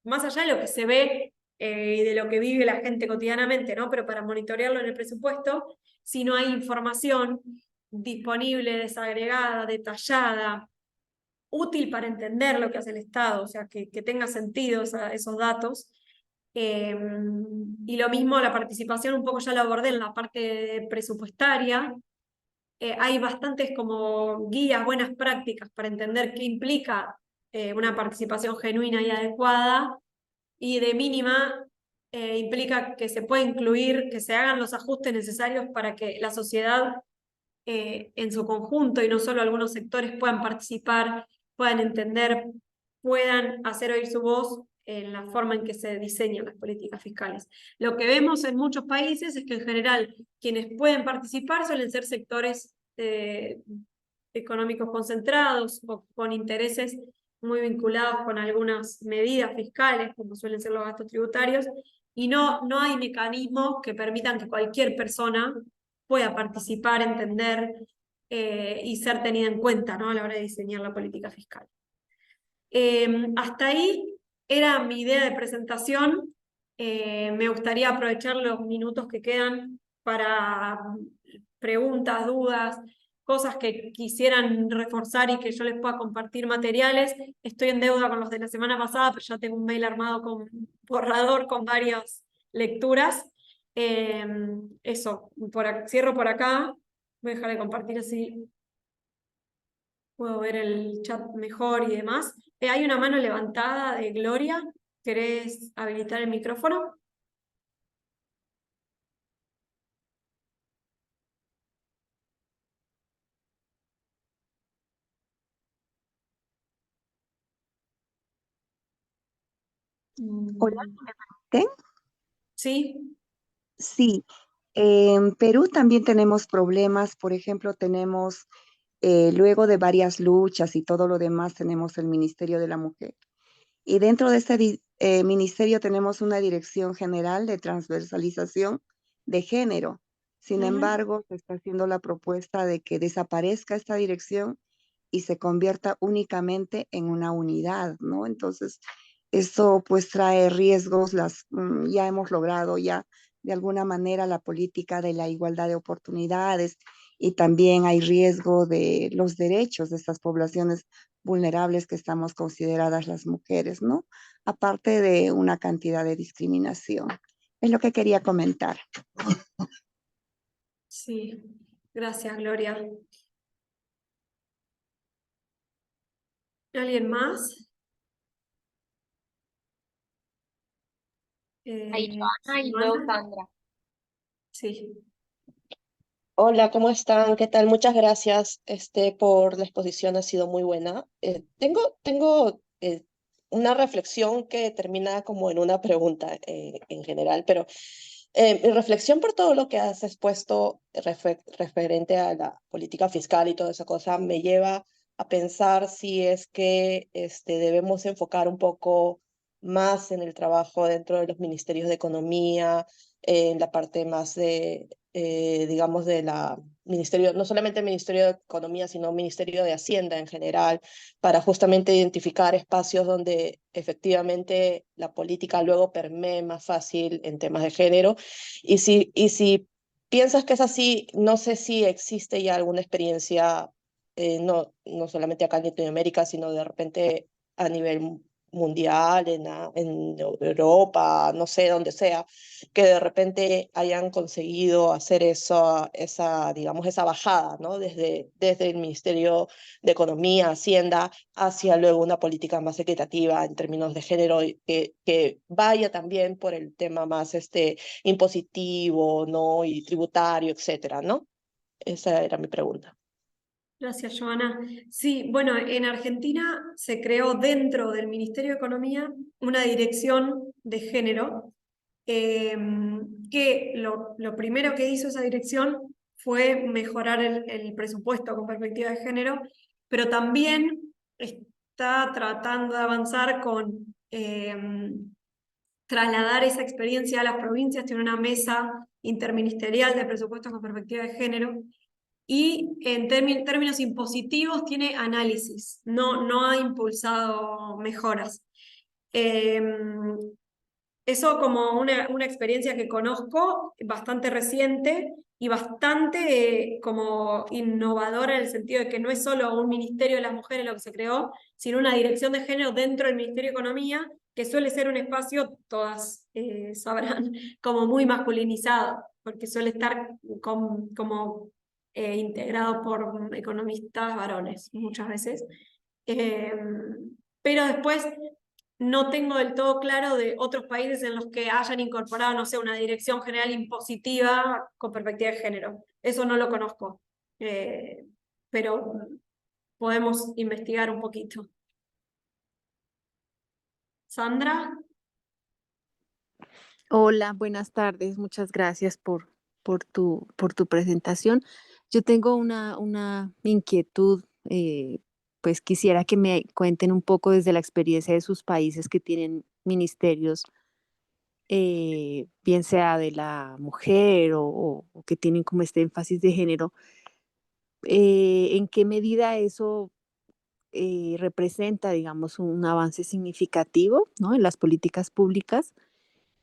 más allá de lo que se ve y de lo que vive la gente cotidianamente, ¿no? Pero para monitorearlo en el presupuesto, si no hay información disponible, desagregada, detallada, útil para entender lo que hace el Estado, o sea, que tenga sentido esos datos. Y lo mismo la participación, un poco ya lo abordé en la parte presupuestaria. Hay bastantes como guías, buenas prácticas para entender qué implica una participación genuina y adecuada, y de mínima implica que se puede incluir, que se hagan los ajustes necesarios para que la sociedad en su conjunto y no solo algunos sectores puedan participar, puedan entender, puedan hacer oír su voz en la forma en que se diseñan las políticas fiscales. Lo que vemos en muchos países es que en general quienes pueden participar suelen ser sectores económicos concentrados o con intereses muy vinculados con algunas medidas fiscales, como suelen ser los gastos tributarios, y no hay mecanismos que permitan que cualquier persona pueda participar, entender y ser tenida en cuenta, ¿no? A la hora de diseñar la política fiscal. Hasta ahí era mi idea de presentación. Me gustaría aprovechar los minutos que quedan para preguntas, dudas, cosas que quisieran reforzar y que yo les pueda compartir materiales. Estoy en deuda con los de la semana pasada, pero ya tengo un mail armado con borrador con varias lecturas. Eso, cierro por acá. Voy a dejar de compartir así puedo ver el chat mejor y demás. Hay una mano levantada de Gloria. ¿Querés habilitar el micrófono? Hola, Mm, ¿ten? Sí. Sí, en Perú también tenemos problemas, por ejemplo, tenemos, luego de varias luchas y todo lo demás, tenemos el Ministerio de la Mujer. Y dentro de este ministerio tenemos una dirección general de transversalización de género. Sin embargo, se está haciendo la propuesta de que desaparezca esta dirección y se convierta únicamente en una unidad, ¿no? Entonces, eso pues trae riesgos, ya hemos logrado ya de alguna manera la política de la igualdad de oportunidades y también hay riesgo de los derechos de estas poblaciones vulnerables que estamos consideradas las mujeres, ¿no? Aparte de una cantidad de discriminación. Es lo que quería comentar. Sí, gracias, Gloria. ¿Alguien más? Ahí Joana y luego Joana. Sandra. Sí. Hola, ¿cómo están? ¿Qué tal? Muchas gracias por la exposición, ha sido muy buena. Tengo una reflexión que termina como en una pregunta en general, pero mi reflexión por todo lo que has expuesto referente a la política fiscal y toda esa cosa me lleva a pensar si es que debemos enfocar un poco más en el trabajo dentro de los ministerios de economía, en la parte más de digamos, de la ministerio, no solamente el Ministerio de Economía, sino Ministerio de Hacienda en general, para justamente identificar espacios donde efectivamente la política luego permee más fácil en temas de género. Y si piensas que es así, no sé si existe ya alguna experiencia, no solamente acá en Latinoamérica, sino de repente a nivel mundial, en Europa, no sé, donde sea, que de repente hayan conseguido hacer digamos, esa bajada, ¿no? Desde el Ministerio de Economía, Hacienda, hacia luego una política más equitativa en términos de género, que vaya también por el tema más impositivo, ¿no? Y tributario, etcétera, ¿no? Esa era mi pregunta. Gracias, Joana. Sí, bueno, en Argentina se creó dentro del Ministerio de Economía una dirección de género, que lo primero que hizo esa dirección fue mejorar el presupuesto con perspectiva de género, pero también está tratando de avanzar con trasladar esa experiencia a las provincias. Tiene una mesa interministerial de presupuestos con perspectiva de género. y en términos impositivos tiene análisis, no ha impulsado mejoras. Eso como una experiencia que conozco, bastante reciente y bastante como innovadora en el sentido de que no es solo un Ministerio de las Mujeres lo que se creó, sino una dirección de género dentro del Ministerio de Economía, que suele ser un espacio, todas sabrán, como muy masculinizado, porque suele estar como integrado por economistas varones muchas veces. Pero después no tengo del todo claro de otros países en los que hayan incorporado, no sé, una dirección general impositiva con perspectiva de género. Eso no lo conozco, pero podemos investigar un poquito. Sandra. Hola, buenas tardes. Muchas gracias por tu presentación. Yo tengo una inquietud, pues quisiera que me cuenten un poco desde la experiencia de sus países que tienen ministerios, bien sea de la mujer o que tienen como este énfasis de género, en qué medida eso representa, digamos, un avance significativo, ¿no? En las políticas públicas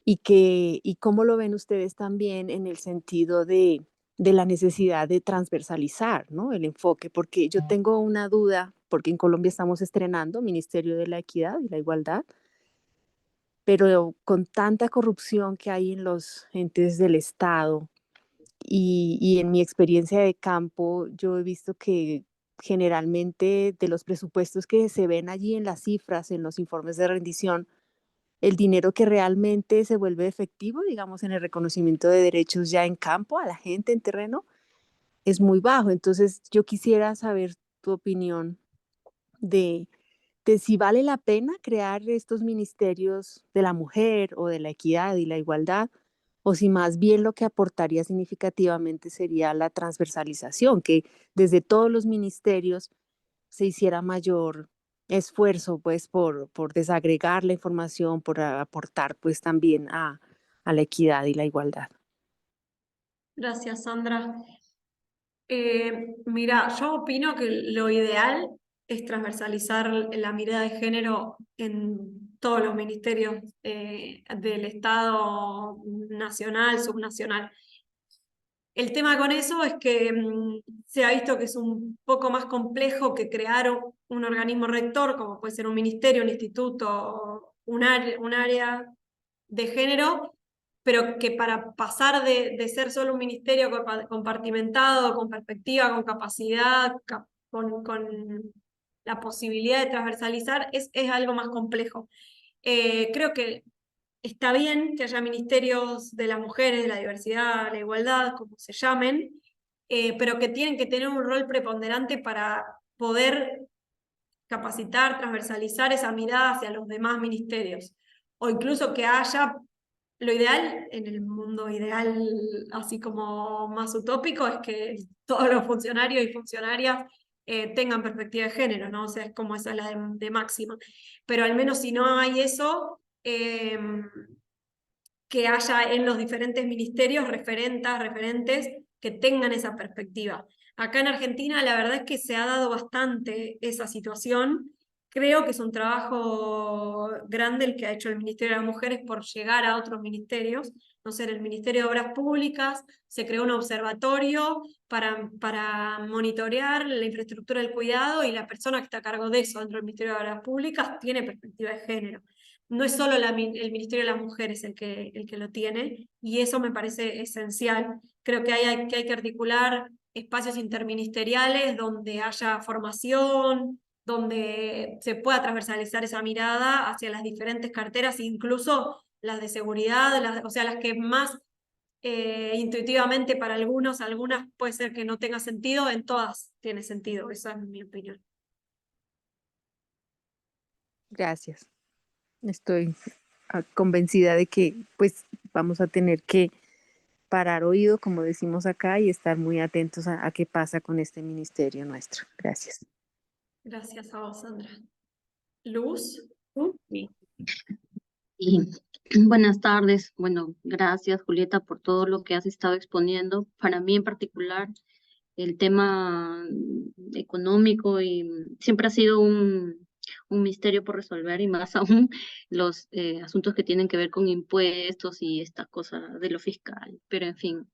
y cómo lo ven ustedes también en el sentido de la necesidad de transversalizar, ¿no? El enfoque, porque yo tengo una duda, porque en Colombia estamos estrenando Ministerio de la Equidad y la Igualdad, pero con tanta corrupción que hay en los entes del Estado y en mi experiencia de campo, yo he visto que generalmente de los presupuestos que se ven allí en las cifras, en los informes de rendición, el dinero que realmente se vuelve efectivo, digamos, en el reconocimiento de derechos ya en campo a la gente en terreno, es muy bajo. Entonces, yo quisiera saber tu opinión de, de si vale la pena crear estos ministerios de la mujer o de la equidad y la igualdad, o si más bien lo que aportaría significativamente sería la transversalización, que desde todos los ministerios se hiciera mayor esfuerzo pues por desagregar la información, por aportar pues también a la equidad y la igualdad. Gracias, Sandra. Mira, yo opino que lo ideal es transversalizar la mirada de género en todos los ministerios del Estado nacional, subnacional. El tema con eso es que se ha visto que es un poco más complejo que crear un organismo rector, como puede ser un ministerio, un instituto, un área de género, pero que para pasar de ser solo un ministerio compartimentado, con perspectiva, con capacidad, con la posibilidad de transversalizar, es algo más complejo. Creo que está bien que haya ministerios de las mujeres, de la diversidad, la igualdad, como se llamen, pero que tienen que tener un rol preponderante para poder capacitar, transversalizar esa mirada hacia los demás ministerios. O incluso que haya, lo ideal, en el mundo ideal, así como más utópico, es que todos los funcionarios y funcionarias tengan perspectiva de género, ¿no? O sea, es como esa es la de máxima. Pero al menos si no hay eso, que haya en los diferentes ministerios referentes que tengan esa perspectiva. Acá en Argentina la verdad es que se ha dado bastante esa situación. Creo que es un trabajo grande el que ha hecho el Ministerio de las Mujeres por llegar a otros ministerios. No sé, en el Ministerio de Obras Públicas se creó un observatorio para monitorear la infraestructura del cuidado y la persona que está a cargo de eso dentro del Ministerio de Obras Públicas tiene perspectiva de género. No es solo el Ministerio de las Mujeres el que lo tiene, y eso me parece esencial. Creo que hay que articular espacios interministeriales donde haya formación, donde se pueda transversalizar esa mirada hacia las diferentes carteras, incluso las de seguridad, o sea, las que más intuitivamente para algunas puede ser que no tenga sentido, en todas tiene sentido, esa es mi opinión. Gracias. Estoy convencida de que pues vamos a tener que parar oído, como decimos acá, y estar muy atentos a qué pasa con este ministerio nuestro. Gracias. Gracias a vos, Sandra. Luz. Sí. Y buenas tardes. Bueno, gracias, Julieta, por todo lo que has estado exponiendo. Para mí en particular, el tema económico y siempre ha sido un misterio por resolver, y más aún los asuntos que tienen que ver con impuestos y esta cosa de lo fiscal. Pero en fin,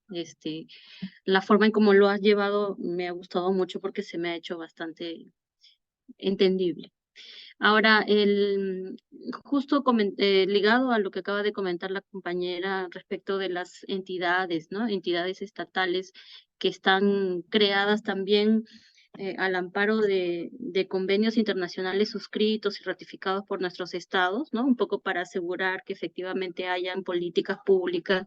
la forma en cómo lo has llevado me ha gustado mucho porque se me ha hecho bastante entendible. Ahora, justo ligado a lo que acaba de comentar la compañera respecto de las entidades, ¿no? Entidades estatales que están creadas también al amparo de convenios internacionales suscritos y ratificados por nuestros estados, ¿no? Un poco para asegurar que efectivamente hayan políticas públicas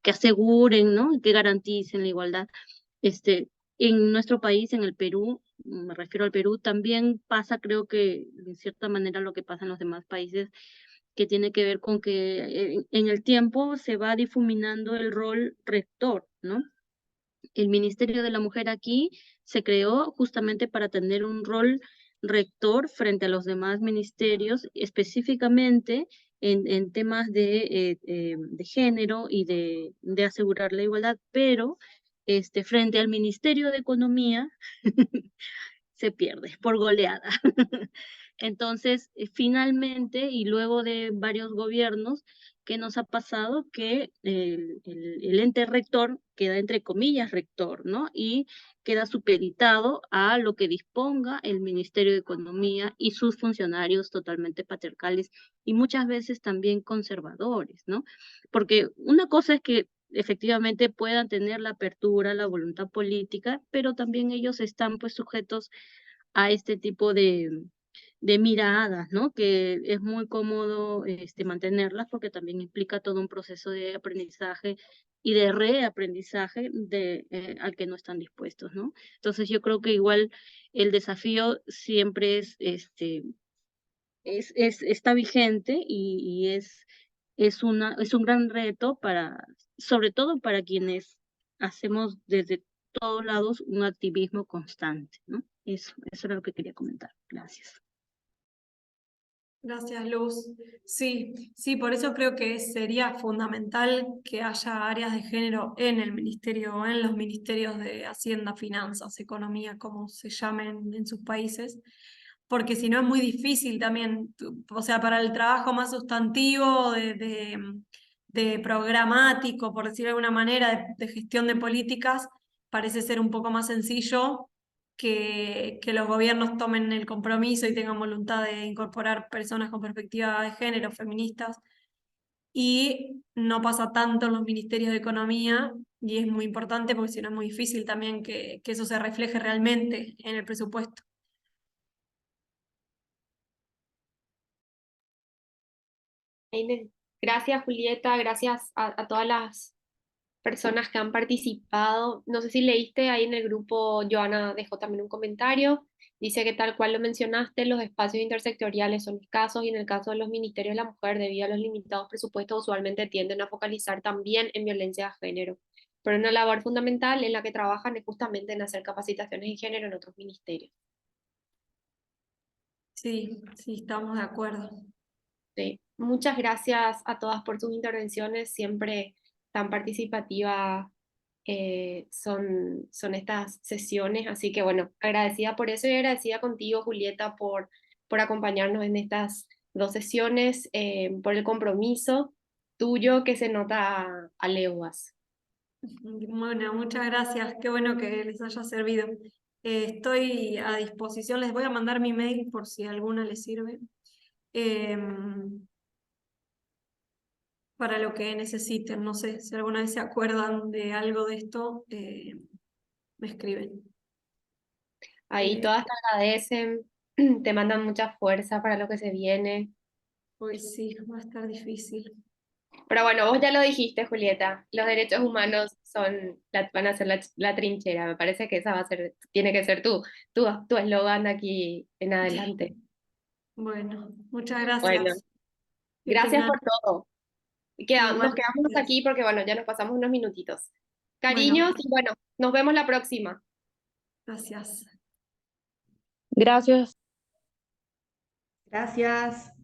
que aseguren, ¿no? Que garanticen la igualdad. En nuestro país, en el Perú, me refiero al Perú, también pasa, creo que de cierta manera lo que pasa en los demás países, que tiene que ver con que en el tiempo se va difuminando el rol rector, ¿no? El Ministerio de la Mujer aquí se creó justamente para tener un rol rector frente a los demás ministerios, específicamente en temas de género y de asegurar la igualdad, pero frente al Ministerio de Economía se pierde por goleada. Entonces, finalmente, y luego de varios gobiernos, ¿qué nos ha pasado? Que el ente rector queda entre comillas rector, ¿no? Y queda supeditado a lo que disponga el Ministerio de Economía y sus funcionarios totalmente patriarcales y muchas veces también conservadores, ¿no? Porque una cosa es que efectivamente puedan tener la apertura, la voluntad política, pero también ellos están pues sujetos a este tipo de miradas, ¿no? Que es muy cómodo mantenerlas porque también implica todo un proceso de aprendizaje y de reaprendizaje al que no están dispuestos, ¿no? Entonces yo creo que igual el desafío siempre está vigente y es un gran reto sobre todo para quienes hacemos desde todos lados un activismo constante, ¿no? Eso era lo que quería comentar. Gracias. Gracias, Luz. Sí, sí, por eso creo que sería fundamental que haya áreas de género en el ministerio o en los ministerios de Hacienda, Finanzas, Economía, como se llamen en sus países, porque si no es muy difícil también, o sea, para el trabajo más sustantivo de programático, por decirlo de alguna manera, de gestión de políticas, parece ser un poco más sencillo que los gobiernos tomen el compromiso y tengan voluntad de incorporar personas con perspectiva de género, feministas, y no pasa tanto en los ministerios de economía, y es muy importante porque si no es muy difícil también que eso se refleje realmente en el presupuesto. Gracias, Julieta, gracias a todas las personas que han participado. No sé si leíste ahí en el grupo, Joana dejó también un comentario. Dice que tal cual lo mencionaste, los espacios intersectoriales son escasos y en el caso de los ministerios de la mujer, debido a los limitados presupuestos, usualmente tienden a focalizar también en violencia de género. Pero una labor fundamental en la que trabajan es justamente en hacer capacitaciones en género en otros ministerios. Sí, sí, estamos de acuerdo. Sí. Muchas gracias a todas por sus intervenciones, siempre tan participativas son estas sesiones, así que bueno, agradecida por eso y agradecida contigo, Julieta, por acompañarnos en estas dos sesiones, por el compromiso tuyo que se nota a leguas. Bueno, muchas gracias, qué bueno que les haya servido. Estoy a disposición, les voy a mandar mi mail por si a alguna les sirve. Para lo que necesiten, no sé, si alguna vez se acuerdan de algo de esto, me escriben. Ahí todas te agradecen, te mandan mucha fuerza para lo que se viene. Pues sí, va a estar difícil. Pero bueno, vos ya lo dijiste, Julieta, los derechos humanos van a ser la trinchera. Me parece que esa tiene que ser tu eslogan aquí en adelante. Bueno, muchas gracias. Bueno, Que gracias tengan por todo. igual Nos quedamos ustedes. aquí porque bueno, ya nos pasamos unos minutitos. Bueno, Cariños y bueno, nos vemos la próxima. gracias. Gracias. Gracias.